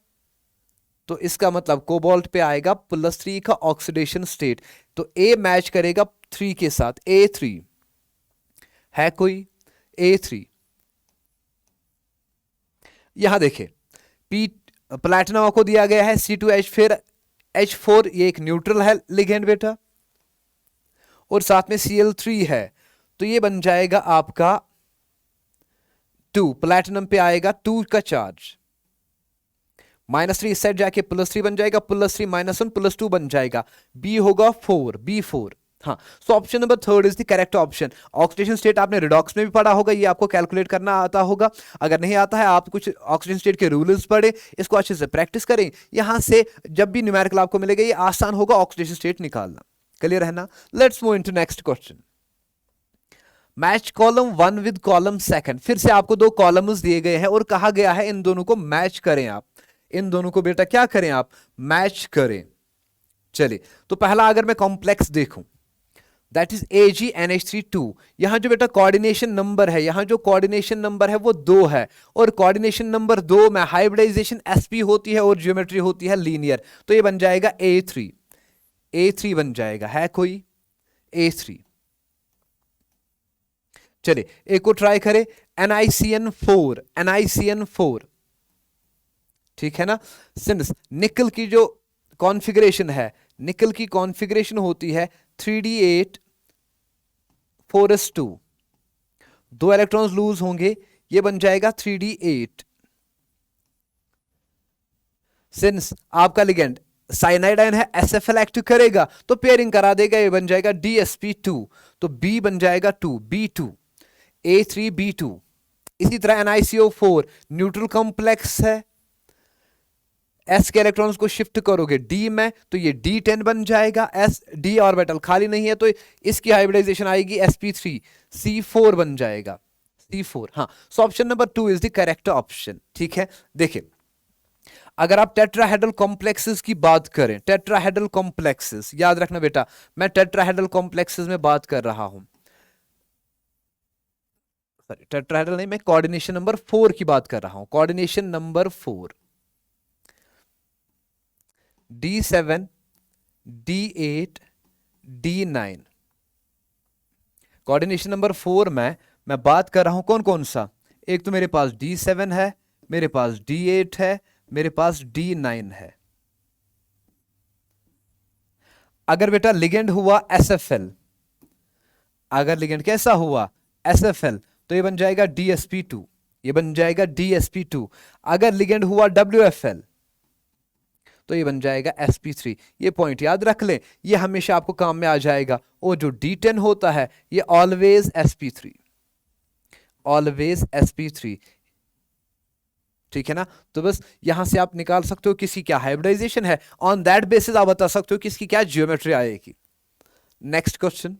तो इसका मतलब कोबाल्ट पे आएगा +3 का ऑक्सीडेशन स्टेट, तो ए मैच करेगा 3 के साथ, A3 है कोई, A3। यहां देखें, पी प्लैटिनम आपको दिया गया है C2H, फिर H4, ये एक न्यूट्रल है लिगेंड बेटा, और साथ में Cl3 है, तो ये बन जाएगा आपका 2, प्लैटिनम पे आएगा 2 का चार्ज, -3 इस साइड जाके +3 बन जाएगा, +3 -1 +2 बन जाएगा, B होगा 4, B4। हाँ, so option number 3 is the correct option. Oxidation state आपने रिडॉक्स में भी पढ़ा होगा, ये आपको कैलकुलेट करना आता होगा। अगर नहीं आता है, आप कुछ ऑक्सीडेशन स्टेट के रूल्स पढ़े, इसको अच्छे से प्रैक्टिस करें, यहां से जब भी न्यूमेरिकल आपको मिलेगा ये आसान होगा ऑक्सीडेशन स्टेट निकालना। क्लियर है ना। Let's move into next question. Match column 1 with column 2। फिर से आपको दो कॉलम्स दिए गए हैं और कहा गया है इन दोनों को मैच करें आप, इन दोनों को बेटा क्या करें आप, मैच करें। चलिए, तो पहला अगर मैं कॉम्प्लेक्स देखूं, दैट इज AgNH3 2। यहां जो बेटा कोऑर्डिनेशन नंबर है, यहां जो कोऑर्डिनेशन नंबर है वो 2 है, और कोऑर्डिनेशन नंबर 2 में हाइब्रिडाइजेशन sp होती है और ज्योमेट्री होती है लीनियर, तो ये बन जाएगा A3, A3 बन जाएगा, है कोई, A3। चलिए एक को ट्राई करें, NiCN4, NiCN4, ठीक है ना। सिंस निकल की जो कॉन्फ़िगरेशन है, निकल की कॉन्फ़िगरेशन होती है 3d8 4s2, 2 इलेक्ट्रॉन्स लूज होंगे, ये बन जाएगा 3d8। सिंस आपका लिगेंड साइनाइड आयन है, SFL एक्ट करेगा तो पेयरिंग करा देगा, ये बन जाएगा DsP2, तो B बन जाएगा 2, B2, A3B2। इसी तरह NiCO4 न्यूट्रल कॉम्प्लेक्स है, S के इलेक्ट्रॉन्स को शिफ्ट करोगे D में तो ये D10 बन जाएगा, S D ऑर्बिटल खाली नहीं है तो इसकी हाइब्रिडाइजेशन आएगी sp3, C4 बन जाएगा, C4, हाँ। So option number 2 is the correct option, ठीक है। देखिए, अगर आप टेट्राहेड्रल कॉम्प्लेक्सेस की बात करें, टेट्राहेड्रल कॉम्प्लेक्सेस, याद रखना बेटा, मैं टेट्राहेड्रल कॉम्प्लेक्सेस में बात कर रहा हूं, सॉरी टेट्राहेड्रल नहीं, मैं कोऑर्डिनेशन नंबर 4 की बात कर रहा हूं, coordination number 4, D7, D8, D9, coordination number 4 में मैं बात कर रहा हूं कौन कौन सा, एक तो मेरे पास D7 है, मेरे पास D8 है, मेरे पास D9 है। अगर बेटा लिगेंड हुआ SFL, अगर लिगेंड कैसा हुआ SFL, तो ये बन जाएगा DsP2, ये बन जाएगा DsP2। अगर लिगेंड हुआ WFL, तो ये बन जाएगा sp3। ये पॉइंट याद रख लें, ये हमेशा आपको काम में आ जाएगा। और जो D10 होता है ये ऑलवेज sp3, ऑलवेज sp3, ठीक है ना। तो बस यहां से आप निकाल सकते हो किसकी क्या हाइब्रिडाइजेशन है, ऑन दैट बेसिस आप बता सकते हो किसकी क्या जियोमेट्री आएगी। Next question,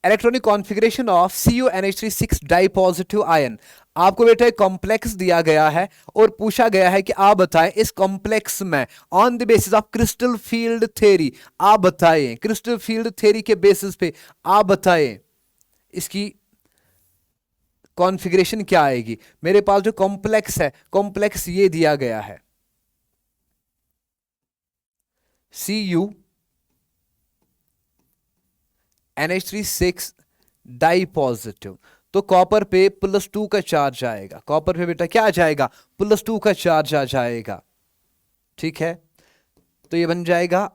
electronic configuration of CuNH3 di positive ion. आपको बेटा एक कॉम्प्लेक्स दिया गया है और पूछा गया है कि आप बताएं इस कॉम्प्लेक्स में on the basis of crystal field theory, आप बताएं क्रिस्टल फील्ड थ्योरी के बेसिस पे आप बताएं इसकी कॉन्फ़िगरेशन क्या आएगी। मेरे पास जो कॉम्प्लेक्स है, कॉम्प्लेक्स ये दिया गया है CuNH3 डाई पॉजिटिव, तो कॉपर पे +2 का चार्ज आएगा, कॉपर पे बेटा क्या आ जाएगा, +2 का चार्ज आ जाएगा, ठीक है। तो ये बन जाएगा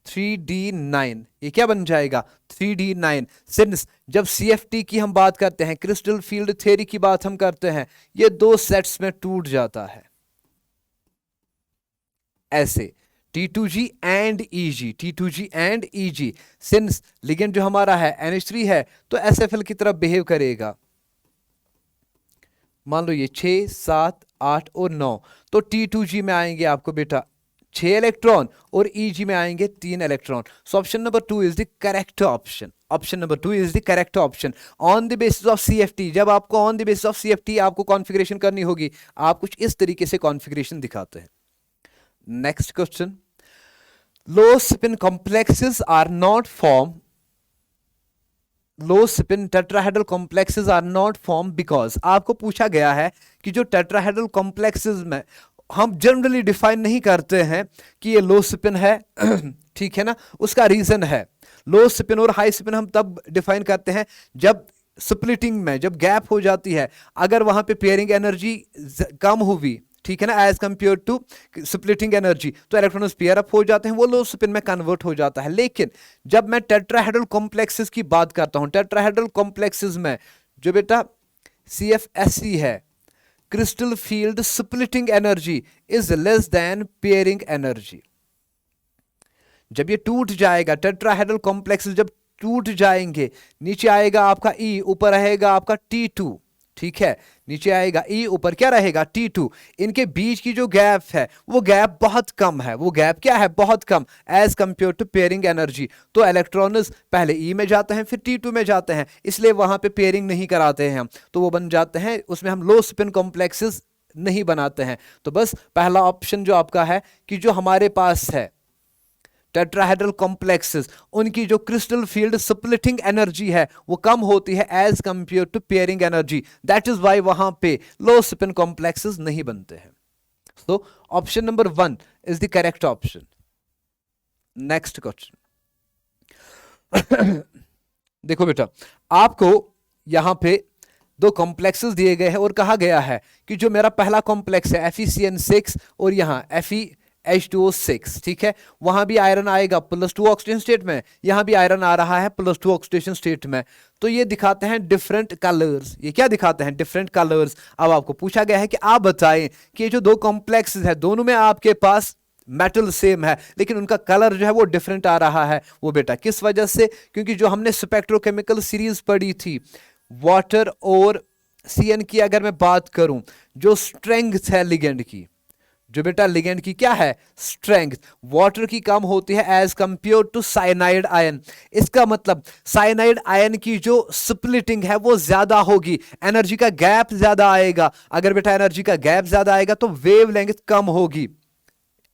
3d9, ये क्या बन जाएगा 3d9। सिंस जब CFT की हम बात करते हैं, क्रिस्टल फील्ड थ्योरी की बात हम करते हैं, ये 2 सेट्स में टूट जाता है ऐसे, T2G and EG, T2G and EG। Since ligand जो हमारा है NH3 है, तो SFL की तरफ बिहेव करेगा। मान लो ये 6, 7, 8 और 9, तो T2G में आएंगे आपको बेटा 6 इलेक्ट्रॉन और EG में आएंगे 3 electron. So option number 2 is the correct option, option number 2 is the correct option. On the basis of CFT, जब आपको on the basis of CFT आपको कॉन्फ़िगरेशन करनी होगी, आप कुछ इस तरीके से कॉन्फ़िगरेशन दिखाते हैं। Next question, low spin complexes are not formed, low spin tetrahedral complexes are not formed because, आपको पूछा गया है कि जो tetrahedral complexes में हम जनरली डिफाइन नहीं करते हैं कि ये लो स्पिन है ठीक है ना, उसका रीजन है लो स्पिन और हाई स्पिन हम तब डिफाइन करते हैं जब स्प्लिटिंग में जब गैप हो जाती है, अगर वहां पे पेयरिंग एनर्जी कम हुई, ठीक है ना, as compare to splitting energy, तो इलेक्ट्रॉन्स पेयर अप हो जाते हैं, वो लो स्पिन में कन्वर्ट हो जाता है। लेकिन जब मैं टेट्राहेड्रल कॉम्प्लेक्सेस की बात करता हूं, टेट्राहेड्रल कॉम्प्लेक्सेस में जो बेटा CFSC है, crystal field splitting energy is less than pairing energy. जब ये टूट जाएगा, टेट्राहेड्रल कॉम्प्लेक्सेस जब टूट जाएंगे, नीचे आएगा आपका E, ऊपर रहेगा आपका T2, ठीक है, नीचे आएगा E, ऊपर क्या रहेगा T2। इनके बीच की जो गैप है वो गैप बहुत कम है, वो गैप क्या है, बहुत कम as compare to pairing energy. तो इलेक्ट्रॉन्स पहले E में जाते हैं फिर T2 में जाते हैं, इसलिए वहां पे पेयरिंग नहीं कराते हैं हम, तो वो बन जाते हैं, उसमें हम लो स्पिन कॉम्प्लेक्सेस नहीं बनाते हैं। तो बस पहला ऑप्शन जो आपका है कि जो हमारे पास है टेट्राहेड्रल कॉम्प्लेक्सेस, उनकी जो क्रिस्टल फील्ड स्प्लिटिंग एनर्जी है वो कम होती है as compare to pairing energy, that is why वहां पे लो स्पिन कॉम्प्लेक्सेस नहीं बनते हैं। So option number 1 is the correct option. Next question देखो बेटा, आपको यहां पे 2 कॉम्प्लेक्सेस दिए गए हैं और कहा गया है कि जो मेरा पहला कॉम्प्लेक्स है FeCN6 और यहां FeH2O6, ठीक है, वहां भी आयरन आएगा +2 ऑक्सीडेशन स्टेट में, यहां भी आयरन आ रहा है +2 ऑक्सीडेशन स्टेट में। तो ये दिखाते हैं डिफरेंट कलर्स, ये क्या दिखाते हैं, डिफरेंट कलर्स। अब आपको पूछा गया है कि आप बताएं कि ये जो 2 कॉम्प्लेक्सेस है, दोनों में आपके पास मेटल सेम है लेकिन उनका कलर जो है वो डिफरेंट आ रहा है, वो बेटा किस वजह से, क्योंकि जो हमने स्पेक्ट्रोकेमिकल सीरीज पढ़ी थी वाटर और CN की, अगर मैं बात करूं जो स्ट्रेंथ है लिगेंड की, जो बेटा लिगेंड की क्या है, स्ट्रेंथ, वाटर की कम होती है as compare to cyanide ion. इसका मतलब साइनाइड आयन की जो स्प्लिटिंग है वो ज्यादा होगी, एनर्जी का गैप ज्यादा आएगा। अगर बेटा एनर्जी का गैप ज्यादा आएगा तो वेवलेंथ कम होगी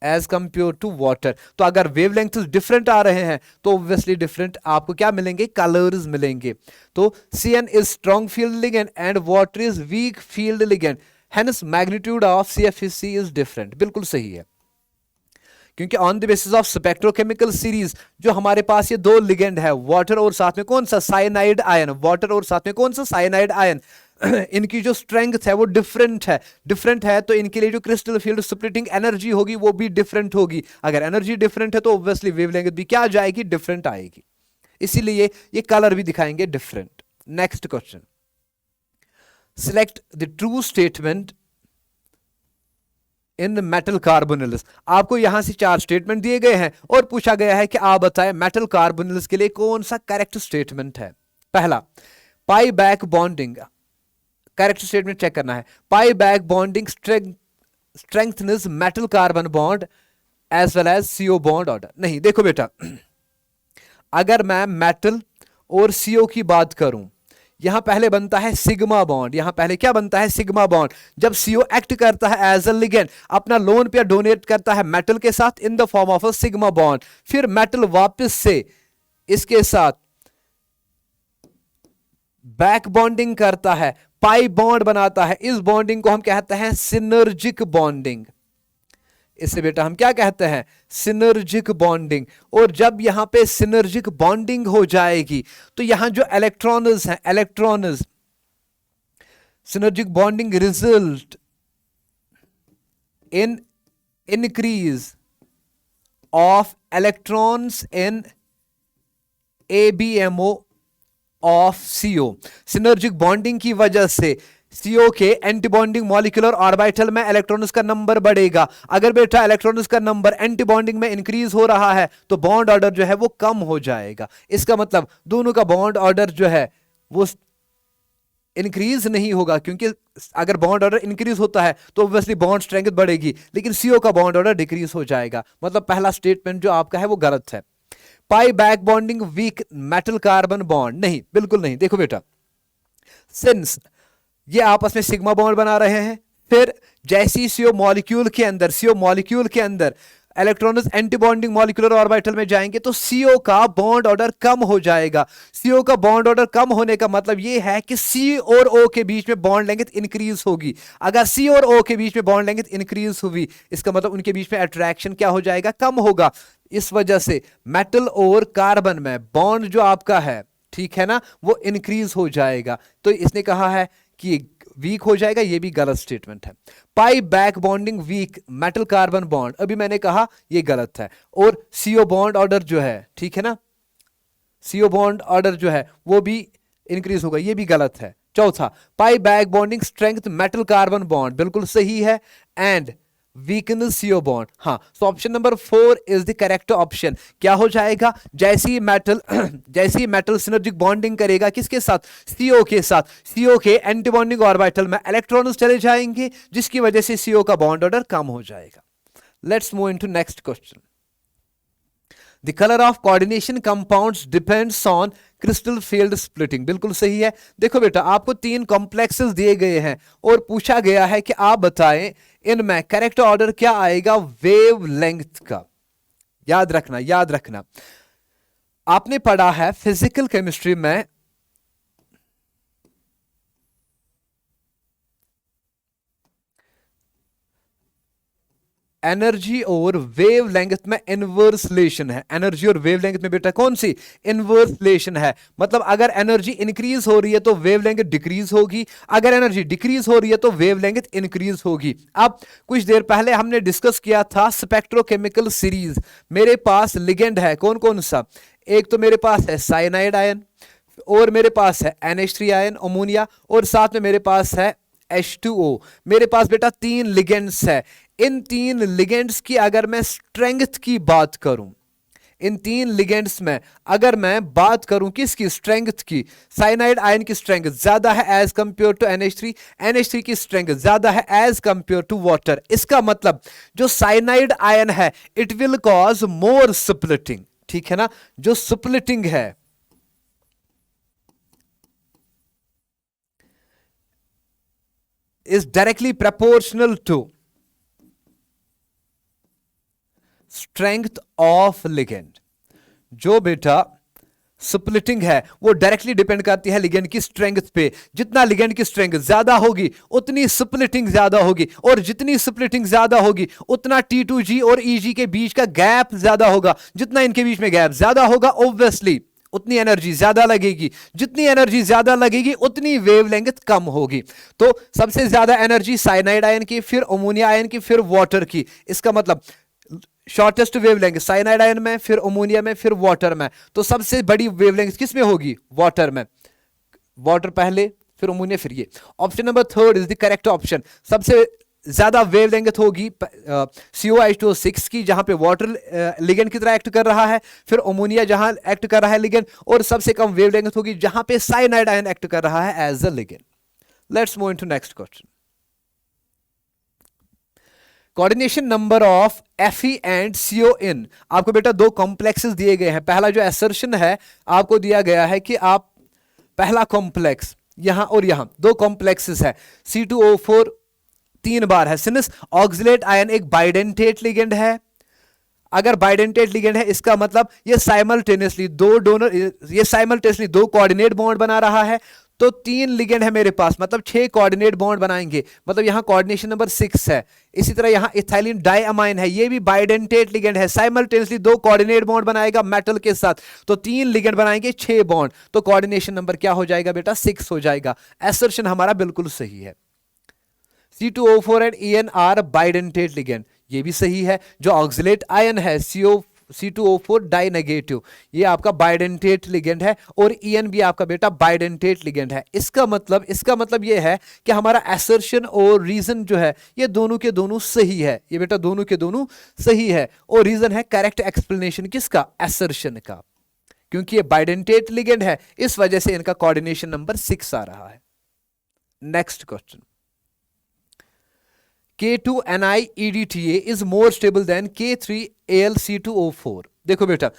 एज कंपेयर टू वाटर। तो अगर वेवलेंथ डिफरेंट आ रहे हैं तो ऑब्वियसली डिफरेंट आपको क्या मिलेंगे, कलर्स मिलेंगे। तो CN is strong field ligand and water is weak field ligand, hence magnitude of CFC is different. बिल्कुल सही है, क्योंकि on the basis of spectrochemical series जो हमारे पास ये दो लिगेंड है, वाटर और साथ में कौन सा, साइनाइड आयन, वाटर और साथ में कौन सा, साइनाइड आयन, इनकी जो स्ट्रेंथ है वो डिफरेंट है तो इनके लिए जो क्रिस्टल फील्ड स्प्लिटिंग एनर्जी होगी वो भी डिफरेंट होगी। अगर एनर्जी डिफरेंट है तो ऑब्वियसली वेवलेंथ भी क्या आ जाएगी, डिफरेंट आएगी। इसीलिए ये कलर भी दिखाएंगे different. Next question, select the true statement in metal carbonyls. आपको यहां से 4 स्टेटमेंट दिए गए हैं और पूछा गया है कि आप बताएं मेटल कार्बोनिल्स के लिए कौन सा करेक्ट स्टेटमेंट है। पहला, pi back bonding, correct statement check करना है। Pi back bonding strengthness metal carbon bond as well as CO bond order. नहीं, देखो बेटा, अगर मैं मेटल और CO की बात करूं, यहां पहले बनता है सिग्मा बॉन्ड, यहां पहले क्या बनता है, सिग्मा बॉन्ड। जब CO एक्ट करता है एज अ लिगेंड, अपना लोन पेयर डोनेट करता है मेटल के साथ in the form of a sigma bond, फिर मेटल वापस से इसके साथ बैक बॉन्डिंग करता है, पाई बॉन्ड बनाता है। इस बॉन्डिंग को हम कहते हैं सिनर्जिक बॉन्डिंग। इसे बेटा हम क्या कहते हैं, सिनर्जिक बॉन्डिंग। और जब यहां पे सिनर्जिक बॉन्डिंग हो जाएगी तो यहां जो इलेक्ट्रॉन्स हैं, electrons, synergic bonding result in increase of electrons in ABMO of CO। Synergic bonding की वजह से CO के एंटीबॉन्डिंग मॉलिक्यूलर ऑर्बिटल में इलेक्ट्रॉन्स का नंबर बढ़ेगा। अगर बेटा इलेक्ट्रॉन्स का नंबर एंटीबॉन्डिंग में इंक्रीज हो रहा है तो बॉन्ड ऑर्डर जो है वो कम हो जाएगा। इसका मतलब दोनों का बॉन्ड ऑर्डर जो है वो इंक्रीज नहीं होगा, क्योंकि अगर बॉन्ड ऑर्डर इंक्रीज होता है तो ऑब्वियसली बॉन्ड स्ट्रेंथ बढ़ेगी, लेकिन CO का बॉन्ड ऑर्डर डिक्रीज हो जाएगा। मतलब पहला स्टेटमेंट जो आपका है वो गलत है। Pi back bonding weak metal carbon bond, नहीं, बिल्कुल नहीं। देखो बेटा, सिंस ये आपस में सिग्मा बॉन्ड बना रहे हैं, फिर जैसी CO मॉलिक्यूल के अंदर इलेक्ट्रॉन्स एंटीबॉन्डिंग मॉलिक्यूलर ऑर्बिटल में जाएंगे तो CO का बॉन्ड ऑर्डर कम हो जाएगा। CO का बॉन्ड ऑर्डर कम होने का मतलब ये है कि C और O के बीच में बॉन्ड लेंथ इंक्रीज होगी। अगर C और O के बीच में बॉन्ड लेंथ इंक्रीज हुई, इसका मतलब उनके बीच में अट्रैक्शन क्या हो जाएगा, कम होगा। इस वजह से मेटल और कार्बन में बॉन्ड जो आपका है, ठीक है ना, वो इंक्रीज हो जाएगा। तो इसने कहा है कि वीक हो जाएगा, ये भी गलत स्टेटमेंट है। Pi back bonding weak metal carbon bond, अभी मैंने कहा ये गलत है। और CO बॉन्ड ऑर्डर जो है, ठीक है ना, CO बॉन्ड ऑर्डर जो है वो भी इंक्रीज होगा, ये भी गलत है। चौथा, pi back bonding strength metal carbon bond, बिल्कुल सही है। एंड वीकनेस CO बॉन्ड, हाँ। So option number 4 is the correct option. क्या हो जाएगा, जैसे ही मेटल सिनर्जिक बॉन्डिंग करेगा किसके साथ, CO के साथ, CO के एंटीबॉन्डिंग ऑर्बिटल में इलेक्ट्रॉन्स चले जाएंगे, जिसकी वजह से CO का बॉन्ड ऑर्डर कम हो जाएगा। Let's move into next question. The colour of coordination compounds depends on crystal field splitting, बिल्कुल सही है। देखो बेटा, आपको 3 कॉम्प्लेक्सेस दिए गए हैं और पूछा गया है कि आप बताएं इनमें करेक्ट ऑर्डर क्या आएगा वेवलेंथ का। याद रखना आपने पढ़ा है फिजिकल केमिस्ट्री में एनर्जी और वेवलेंथ में इनवर्स रिलेशन है। एनर्जी और वेवलेंथ में बेटा कौन सी, इनवर्स रिलेशन है। मतलब अगर एनर्जी इंक्रीज हो रही है तो वेवलेंथ डिक्रीज होगी, अगर एनर्जी डिक्रीज हो रही है तो वेवलेंथ इंक्रीज होगी। अब कुछ देर पहले हमने डिस्कस किया था स्पेक्ट्रोकेमिकल सीरीज। मेरे पास लिगेंड है कौन कौन सा, एक तो मेरे पास है साइनाइड आयन, और मेरे पास है NH3 आयन अमोनिया, और साथ में मेरे पास है H2O। मेरे पास बेटा 3 लिगेंड्स है। इन 3 लिगेंड्स की अगर मैं स्ट्रेंथ की बात करूं, इन 3 लिगेंड्स में अगर मैं बात करूं किसकी स्ट्रेंथ की, साइनाइड आयन की स्ट्रेंथ ज्यादा है as compare to NH3, NH3 की स्ट्रेंथ ज्यादा है एज कंपेयर टू वाटर। इसका मतलब जो साइनाइड आयन है it will cause more splitting, ठीक है ना। जो स्प्लिटिंग है is directly proportional to strength of ligand. जो बेटा स्प्लिटिंग है वो डायरेक्टली डिपेंड करती है लिगेंड की स्ट्रेंथ पे। जितना लिगेंड की स्ट्रेंथ ज्यादा होगी उतनी स्प्लिटिंग ज्यादा होगी, और जितनी स्प्लिटिंग ज्यादा होगी उतना T2G और EG के बीच का गैप ज्यादा होगा। जितना इनके बीच में गैप ज्यादा होगा ऑब्वियसली उतनी एनर्जी ज्यादा लगेगी, जितनी एनर्जी ज्यादा लगेगी उतनी वेवलेंथ कम होगी। तो सबसे ज्यादा एनर्जी साइनाइड आयन की, फिर अमोनिया आयन की, फिर वाटर की। इसका मतलब शॉर्टेस्ट वेवलेंथ साइनाइड आयन में, फिर अमोनिया में, फिर वाटर में। तो सबसे बड़ी वेवलेंथ किस में होगी? वाटर में। वाटर पहले, फिर अमोनिया, फिर ये। Option number 3 is the correct option. सबसे ज्यादा वेवलेंथ होगी COH2O6 की, जहां पे वाटर लिगेंड की तरह एक्ट कर रहा है, फिर अमोनिया जहां एक्ट कर रहा है लिगेंड, और सबसे कम वेवलेंथ होगी जहां पे साइनाइड आयन एक्ट कर रहा है as a ligand. Let's move into next question. Coordination number of Fe and CO in। आपको बेटा 2 कॉम्प्लेक्सेस दिए गए हैं। पहला जो एसर्शन है आपको दिया गया है कि आप पहला कॉम्प्लेक्स यहां और यहां 2 कॉम्प्लेक्सेस है, C2O4 3 बार है। सिंस ऑक्सिलेट आयन एक बाइडेंटेट लिगेंड है, अगर बाइडेंटेट लिगेंड है इसका मतलब ये साइमल्टेनियसली 2 डोनर, ये साइमल्टेनियसली 2 कोऑर्डिनेट बॉन्ड बना रहा है। तो 3 लिगेंड है मेरे पास, मतलब 6 कोऑर्डिनेट बॉन्ड बनाएंगे, मतलब यहां कोऑर्डिनेशन नंबर 6 है। इसी तरह यहां इथाइलिन डाइअमाइन है, ये भी बाइडेंटेट लिगेंड है, साइमल्टेनियसली 2 कोऑर्डिनेट बॉन्ड बनाएगा मेटल के साथ। तो 3 लिगेंड बनाएंगे 6 बॉन्ड, तो कोऑर्डिनेशन नंबर क्या हो जाएगा बेटा? 6 हो जाएगा। एसर्शन हमारा बिल्कुल सही है। C2O4 and EN are bidentate ligand, ये भी सही है। जो ऑक्सिलेट आयन है C2O4 डाई नेगेटिव, ये आपका बाइडेंटेट लिगेंड है, और EN भी आपका बेटा बाइडेंटेट लिगेंड है। इसका मतलब ये है कि हमारा एसर्शन और रीजन जो है ये दोनों के दोनों सही है। ये बेटा दोनों के दोनों सही है, और रीजन है करेक्ट एक्सप्लेनेशन किसका? एसर्शन का। क्योंकि ये बाइडेंटेट लिगेंड है इस वजह से इनका कोऑर्डिनेशन नंबर 6 आ रहा है। Next question. K2NiEDTA is more stable than K3AlC2O4। देखो बेटा,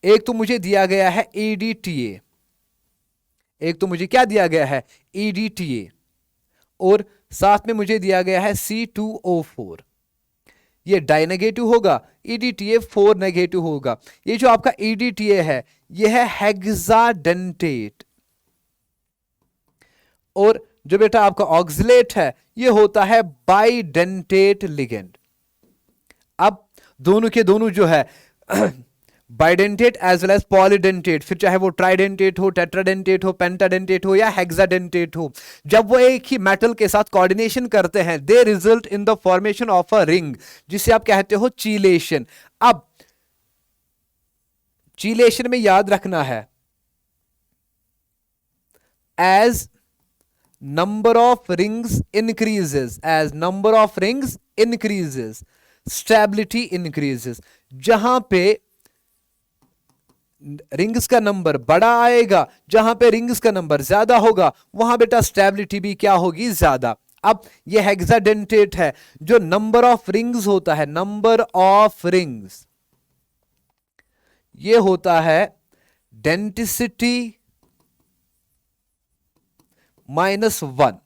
एक तो मुझे दिया गया है EDTA, एक तो मुझे क्या दिया गया है? EDTA, और साथ में मुझे दिया गया है C2O4। ये डाई नेगेटिव होगा, EDTA 4 नेगेटिव होगा। ये जो आपका EDTA है ये है हेक्साडेंटेट, और जो बेटा आपका ऑक्सिलेट है ये होता है बाइडेंटेट लिगेंड। अब दोनों के दोनों जो है bidentate as well as polydentate, फिर चाहे वो ट्राइडेंटेट हो, टेट्राडेंटेट हो, पेंटाडेंटेट हो या हेक्साडेंटेट हो, जब वो एक ही मेटल के साथ कोऑर्डिनेशन करते हैं they result in the formation of a ring, जिसे आप कहते हो चीलेशन। अब चीलेशन में याद रखना है as number of rings increases, as number of rings increases stability increases। जहां पे रिंग्स का नंबर बड़ा आएगा, जहां पे रिंग्स का नंबर ज्यादा होगा वहां बेटा स्टेबिलिटी भी क्या होगी? ज्यादा। अब ये हेक्साडेंटेट है, जो नंबर ऑफ रिंग्स होता है, नंबर ऑफ रिंग्स ये होता है डेंसिटी -1।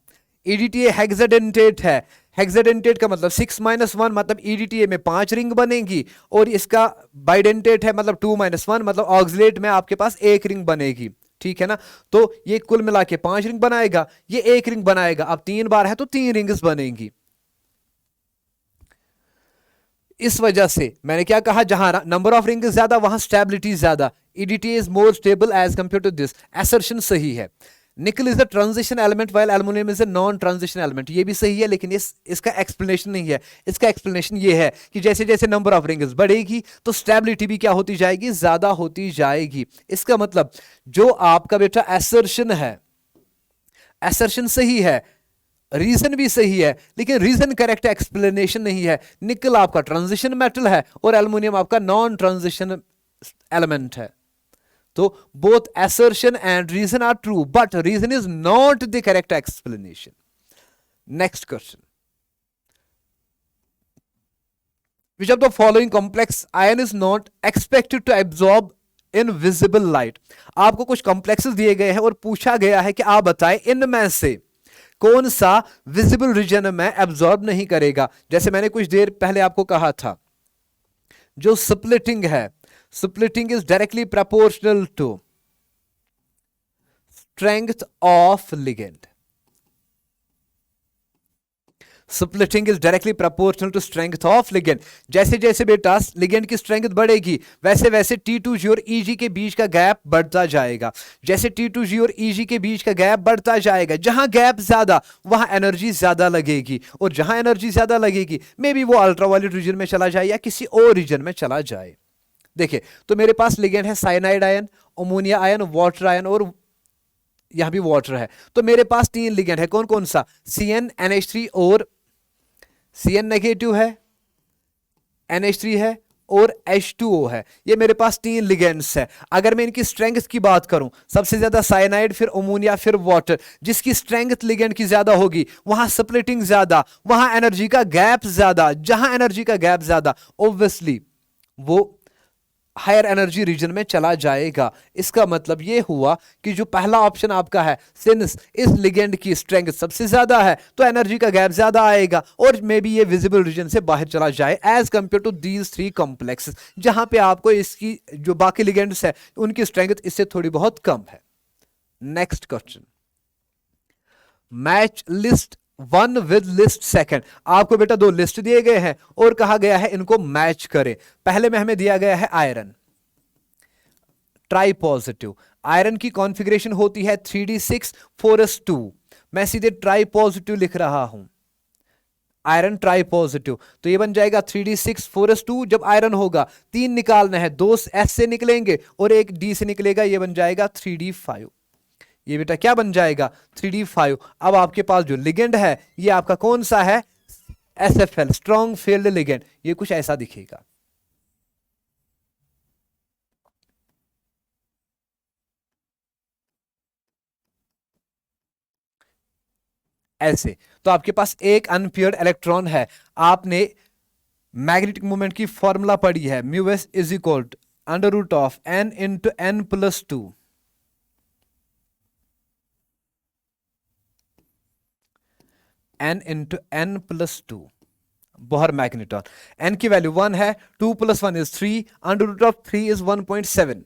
EDTA हेक्साडेंटेट है, हेक्साडेंटेट का मतलब 6 - 1 मतलब EDTA में 5 रिंग बनेगी, और इसका बाइडेंटेट है मतलब 2 - 1 मतलब ऑक्सिलेट में आपके पास 1 रिंग बनेगी। ठीक है ना? तो ये कुल मिला के 5 रिंग बनाएगा, ये 1 रिंग बनाएगा। अब 3 बार है तो 3 रिंग्स बनेंगी। इस वजह से मैंने क्या कहा, जहां नंबर ऑफ रिंग्स ज्यादा वहां स्टेबिलिटी ज्यादा। EDTA is more stable as compare to this. Assertion सही है। Nickel is the transition element while aluminium is a non transition element, ये भी सही है, लेकिन इसका एक्सप्लेनेशन नहीं है। इसका एक्सप्लेनेशन ये है कि जैसे जैसे नंबर ऑफ रिंग्स बढ़ेगी तो स्टेबिलिटी भी क्या होती जाएगी? ज्यादा होती जाएगी। इसका मतलब जो आपका बेटा एसर्शन है, एसर्शन सही है, रीजन भी सही है, लेकिन रीजन करेक्ट एक्सप्लेनेशन नहीं है। निकल आपका ट्रांजिशन मेटल है और एल्युमिनियम आपका नॉन ट्रांजिशन एलिमेंट है। तो both assertion and reason are true, but reason is not the correct explanation. Next question. Which of the following complex ion is not expected to absorb invisible light? आपको कुछ complexes दिए गए हैं और पूछा गया है कि आप बताएं इनमें से कौन सा विजिबल रीजन में एब्जॉर्ब नहीं करेगा। जैसे मैंने कुछ देर पहले आपको कहा था, जो स्प्लिटिंग है, splitting is directly proportional to strength of ligand. Splitting is directly proportional to strength of ligand. जैसे जैसे बेटा लिगेंड की स्ट्रेंथ बढ़ेगी वैसे वैसे T2G और EG के बीच का गैप बढ़ता जाएगा। जैसे T2G और EG के बीच का गैप बढ़ता जाएगा, जहां गैप ज्यादा वहां एनर्जी ज्यादा लगेगी, और जहां एनर्जी ज्यादा लगेगी मे बी वो अल्ट्रावायलेट रीजन में चला जाए या किसी और रीजन में चला जाए। देखिए तो मेरे पास लिगेंड है cyanide ion, ammonia ion, water ion और यहां भी वाटर है। तो मेरे पास 3 लिगेंड है, कौन कौन सा? CnNH3 और Cn नेगेटिव है, NH3 है और H2O है। ये मेरे पास 3 लिगेंड्स है। अगर मैं इनकी स्ट्रेंथ की बात करूं, सबसे ज्यादा साइनाइड, फिर अमोनिया, फिर वाटर। जिसकी स्ट्रेंथ लिगेंड की ज्यादा होगी वहां स्प्लिटिंग ज्यादा, वहां एनर्जी का गैप ज्यादा। जहां एनर्जी का गैप ज्यादा ऑब्वियसली वो हायर एनर्जी रीजन में चला जाएगा। इसका मतलब यह हुआ कि जो पहला ऑप्शन आपका है, सिंस इस लिगेंड की स्ट्रेंथ सबसे ज्यादा है तो एनर्जी का गैप ज्यादा आएगा और मे बी ये विजिबल रीजन से बाहर चला जाए as compare to these 3 complexes, जहां पे आपको इसकी जो बाकी लिगेंड्स है उनकी स्ट्रेंथ इससे थोड़ी बहुत कम है। Next question, match list 1 with list second. आपको बेटा 2 लिस्ट दिए गए हैं और कहा गया है इनको मैच करें। पहले में हमें दिया गया है आयरन ट्राई पॉजिटिव। आयरन की कॉन्फ़िगरेशन होती है 3d6 4s2। मैं सीधे ट्राई पॉजिटिव लिख रहा हूं, आयरन ट्राई पॉजिटिव। तो ये बन जाएगा 3d6 4s2। जब आयरन होगा 3 निकालना है, 2 S से निकलेंगे और 1 D से निकलेगा, ये बन जाएगा 3d5। ये बेटा क्या बन जाएगा? 3d5। अब आपके पास जो लिगेंड है ये आपका कौन सा है? SFL, strong field ligand. ये कुछ ऐसा दिखेगा। ऐसे तो आपके पास एक अनपेयर्ड इलेक्ट्रॉन है। आपने मैग्नेटिक मोमेंट की फॉर्मूला पढ़ी है, μs is equal to under root of n into n plus 2। n into n plus 2 Bohr magneton. n की वैल्यू 1 है, 2 + 1 is 3, under root of 3 is 1.7।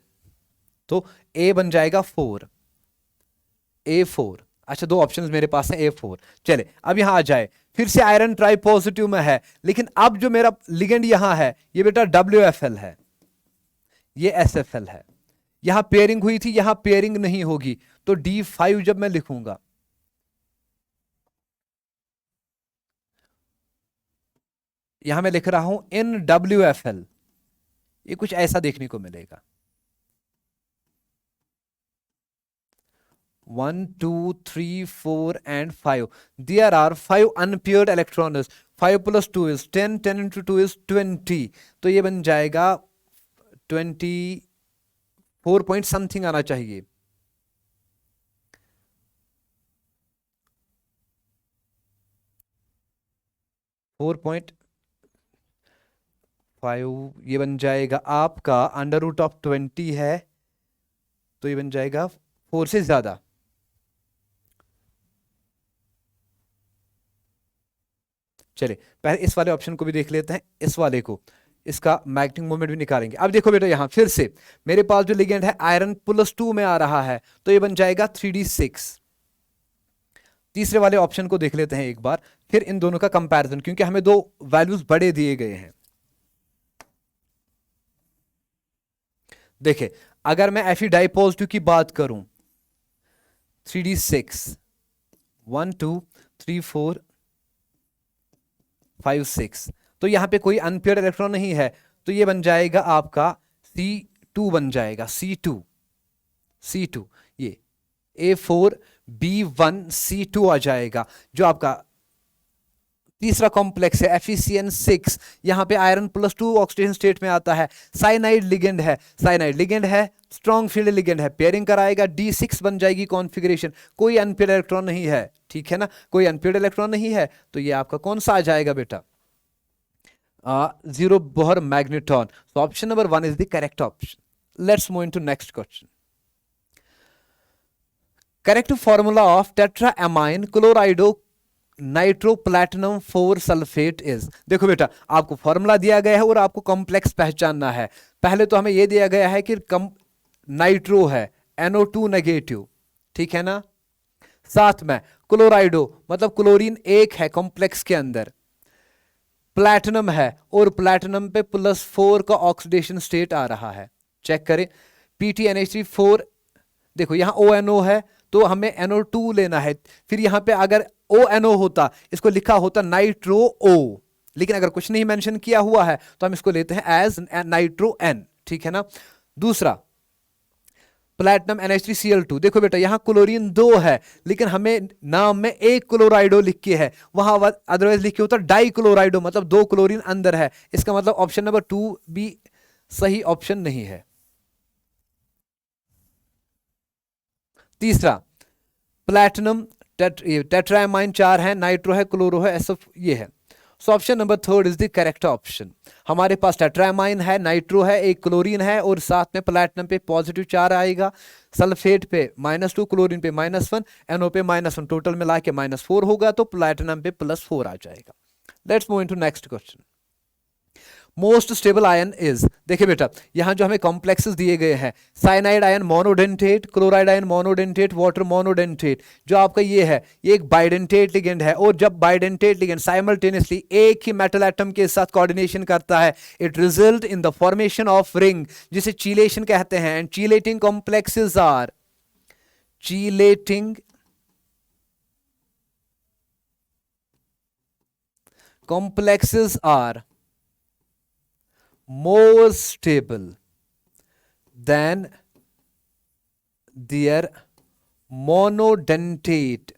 तो a बन जाएगा 4, A4। अच्छा 2 ऑप्शंस मेरे पास हैं A4। चले अब यहां आ जाए, फिर से आयरन ट्राई पॉजिटिव में है, लेकिन अब जो मेरा लिगेंड यहां है ये बेटा WFL है, ये SFL है। यहां पेयरिंग हुई थी, यहां पेयरिंग नहीं होगी, तो D5 जब मैं लिखूंगा, यहां मैं लिख रहा हूं इन WFL, ये कुछ ऐसा देखने को मिलेगा। 1 2 3 4 and 5, there are 5 unpaired electrons। 5 + 2 is 10, 10 into 2 is 20। तो ये बन जाएगा 24 पॉइंट समथिंग आना चाहिए। फोर पॉइंट 5 ये बन जाएगा आपका अंडर रूट ऑफ 20 है, तो ये बन जाएगा 4 से ज्यादा। चलिए पहले इस वाले ऑप्शन को भी देख लेते हैं, इस वाले को, इसका मैग्नेटिक मोमेंट भी निकालेंगे। अब देखो बेटा यहां फिर से मेरे पास जो लिगेंड है आयरन +2 में आ रहा है, तो ये बन जाएगा 3d6। तीसरे वाले ऑप्शन को देख लेते हैं एक बार, फिर इन दोनों का कंपैरिजन, क्योंकि हमें 2 वैल्यूज बड़े दिए गए हैं। देखिए अगर मैं Fe डाई पॉजिटिव की बात करूं, 3d6 1 2 3 4 5 6, तो यहां पे कोई अनपेयर्ड इलेक्ट्रॉन नहीं है, तो ये बन जाएगा आपका C2 बन जाएगा, C2 ये A4 B1 C2 आ जाएगा। जो आपका तीसरा कॉम्प्लेक्स है FeCN6, यहां पे आयरन +2 ऑक्सीडेशन स्टेट में आता है। साइनाइड लिगेंड है, साइनाइड लिगेंड है, स्ट्रॉन्ग फील्ड लिगेंड है, पेयरिंग कराएगा, D6 बन जाएगी कॉन्फ़िगरेशन, कोई अनपेयर्ड इलेक्ट्रॉन नहीं है, ठीक है ना, कोई अनपेयर्ड इलेक्ट्रॉन नहीं है, तो ये आपका कौन सा आ जाएगा बेटा, 0 Bohr magneton. So option number 1 is the correct option. Let's move into next question. Correct formula of tetraammine chlorido nitro platinum 4 sulphate is. देखो बेटा, आपको फॉर्मूला दिया गया है और आपको कॉम्प्लेक्स पहचानना है। पहले तो हमें यह दिया गया है कि नाइट्रो है NO2 नेगेटिव, ठीक है ना, साथ में क्लोराइडो मतलब क्लोरीन एक है कॉम्प्लेक्स के अंदर, प्लैटिनम है और प्लैटिनम पे +4 का ऑक्सीडेशन स्टेट आ रहा है। चेक करें, PTNH3 देखो यहां ONO है तो हमें NO2 लेना है, फिर यहां पे अगर ONO होता इसको लिखा होता नाइट्रो O, लेकिन अगर कुछ नहीं मेंशन किया हुआ है तो हम इसको लेते हैं एज नाइट्रो N, ठीक है ना। दूसरा प्लैटिनम NH3Cl2, देखो बेटा यहां क्लोरीन 2 है लेकिन हमें नाम में एक क्लोराइडो लिख के है, वहां अदरवाइज लिख के होता डाई क्लोराइडो, मतलब 2 क्लोरीन अंदर है, इसका मतलब ऑप्शन नंबर 2 भी सही ऑप्शन नहीं है। तीसरा प्लैटिनम टेट्राएमाइन 4 है, नाइट्रो है, क्लोरो है, SF ये है। सो option number 3 is the correct option. हमारे पास टेट्राएमाइन है, नाइट्रो है, एक क्लोरीन है और साथ में प्लैटिनम पे +4 आएगा, सल्फेट पे -2, क्लोरीन पे -1, NO पे -1, टोटल मिला के -4 होगा, तो प्लैटिनम पे +4 आ जाएगा। Let's move into next question. Most stable ion is, देखिए बेटा यहां जो हमें कॉम्प्लेक्सेस दिए गए हैं, cyanide ion monodentate, chloride ion monodentate, water monodentate, जो आपका ये है ये एक बाइडेंटेट लिगेंड है, और जब बाइडेंटेट लिगेंड साइमल्टेनियसली एक ही मेटल एटम के साथ कोऑर्डिनेशन करता है, it result in the formation of ring, जिसे चीलेशन कहते हैं। And chelating complexes are, chelating complexes are more stable than their monodentate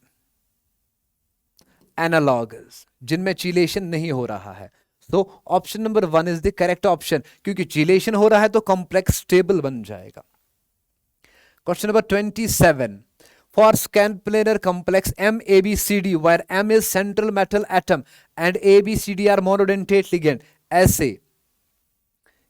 analogues, जिनमें चीलेशन नहीं हो रहा है। तो option number 1 is the correct option, क्योंकि चीलेशन हो रहा है तो कॉम्प्लेक्स स्टेबल बन जाएगा। Question number 27, for scan planar complex MABCD where M is central metal atom and ABCD are monodentate ligand, ऐसे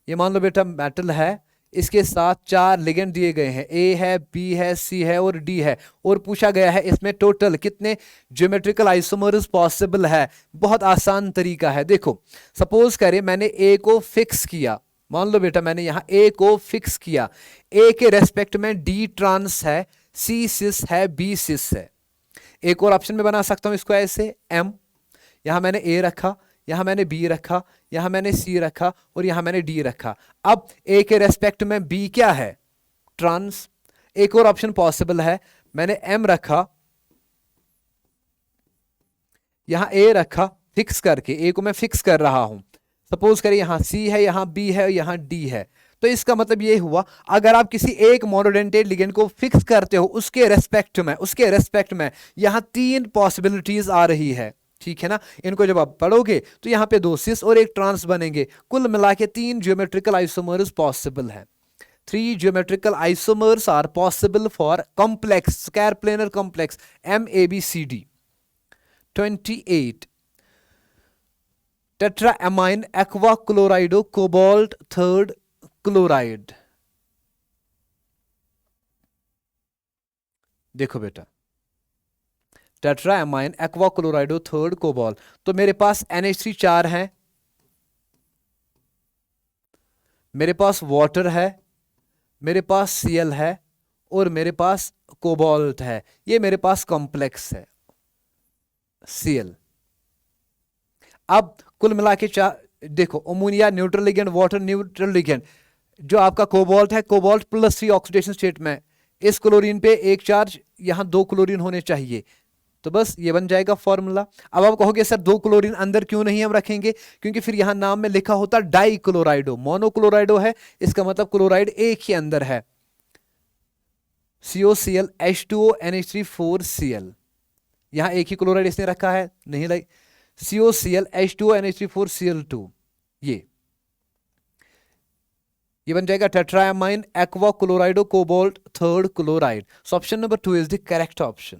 ये मान लो बेटा मेटल है, इसके साथ 4 लिगेंड दिए गए हैं, A है, B है, C है और D है, और पूछा गया है इसमें टोटल कितने ज्योमेट्रिकल आइसोमर्स पॉसिबल है। बहुत आसान तरीका है, देखो सपोज करें मैंने A को फिक्स किया, मान लो बेटा मैंने यहां A को फिक्स किया, A के रेस्पेक्ट में D ट्रांस है, C सिस है, B सिस है। एक और ऑप्शन में बना सकता हूं इसको ऐसे, M, यहां मैंने A रखा, यहां मैंने B रखा, यहां मैंने C रखा और यहां मैंने D रखा। अब A के रेस्पेक्ट में B क्या है, ट्रांस। एक और ऑप्शन पॉसिबल है, मैंने M रखा, यहां A रखा, फिक्स करके A को मैं फिक्स कर रहा हूं, सपोज करिए यहां C है, यहां B है, यहां D है। तो इसका मतलब ये हुआ अगर आप किसी एक मोनोडेंटेट लिगेंड को फिक्स करते हो उसके रेस्पेक्ट में यहां 3 पॉसिबिलिटीज आ रही है, ठीक है ना। इनको जब आप पढ़ोगे तो यहां पे 2 सिस और एक ट्रांस बनेंगे, कुल मिला के 3 ज्योमेट्रिकल आइसोमर्स पॉसिबल है। 3 geometrical isomers are possible for complex square planar complex MABCD। 28, tetraammine aqua chlorido cobalt 3rd chloride. देखो बेटा टेट्राएमाइन एक्वा क्लोराइडो 3rd कोबाल्ट, तो मेरे पास NH3 4 है, मेरे पास वाटर है, मेरे पास Cl है और मेरे पास कोबाल्ट है, ये मेरे पास कॉम्प्लेक्स है Cl। अब कुल मिला के देखो ammonia neutral ligand, water neutral ligand, जो आपका कोबाल्ट है, कोबाल्ट +3 ऑक्सीडेशन स्टेट में, इस क्लोरीन पे एक चार्ज, यहां 2 क्लोरीन होने चाहिए, तो बस ये बन जाएगा फॉर्मूला। अब आप कहोगे सर 2 क्लोरीन अंदर क्यों नहीं हम रखेंगे, क्योंकि फिर यहां नाम में लिखा होता डाई क्लोराइडो, मोनोक्लोराइडो है, इसका मतलब क्लोराइड एक ही अंदर है, COCl H2O NH3 4Cl, यहां एक ही क्लोराइड इसने रखा है, नहीं COCl H2O NH3 Cl2, ये बन जाएगा tetraammine aqua chlorido cobalt third chloride. So option number 2 is the correct option.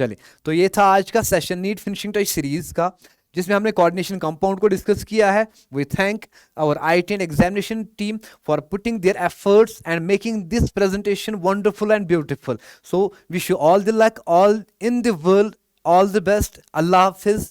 चलिए, तो ये था आज का session NEET finishing touch series का, जिसमें हमने कोऑर्डिनेशन कंपाउंड को डिस्कस किया है। We thank our IT and examination team for putting their efforts and making this presentation wonderful and beautiful. So wish you all the luck, all in the world, all the best. Allah Hafiz.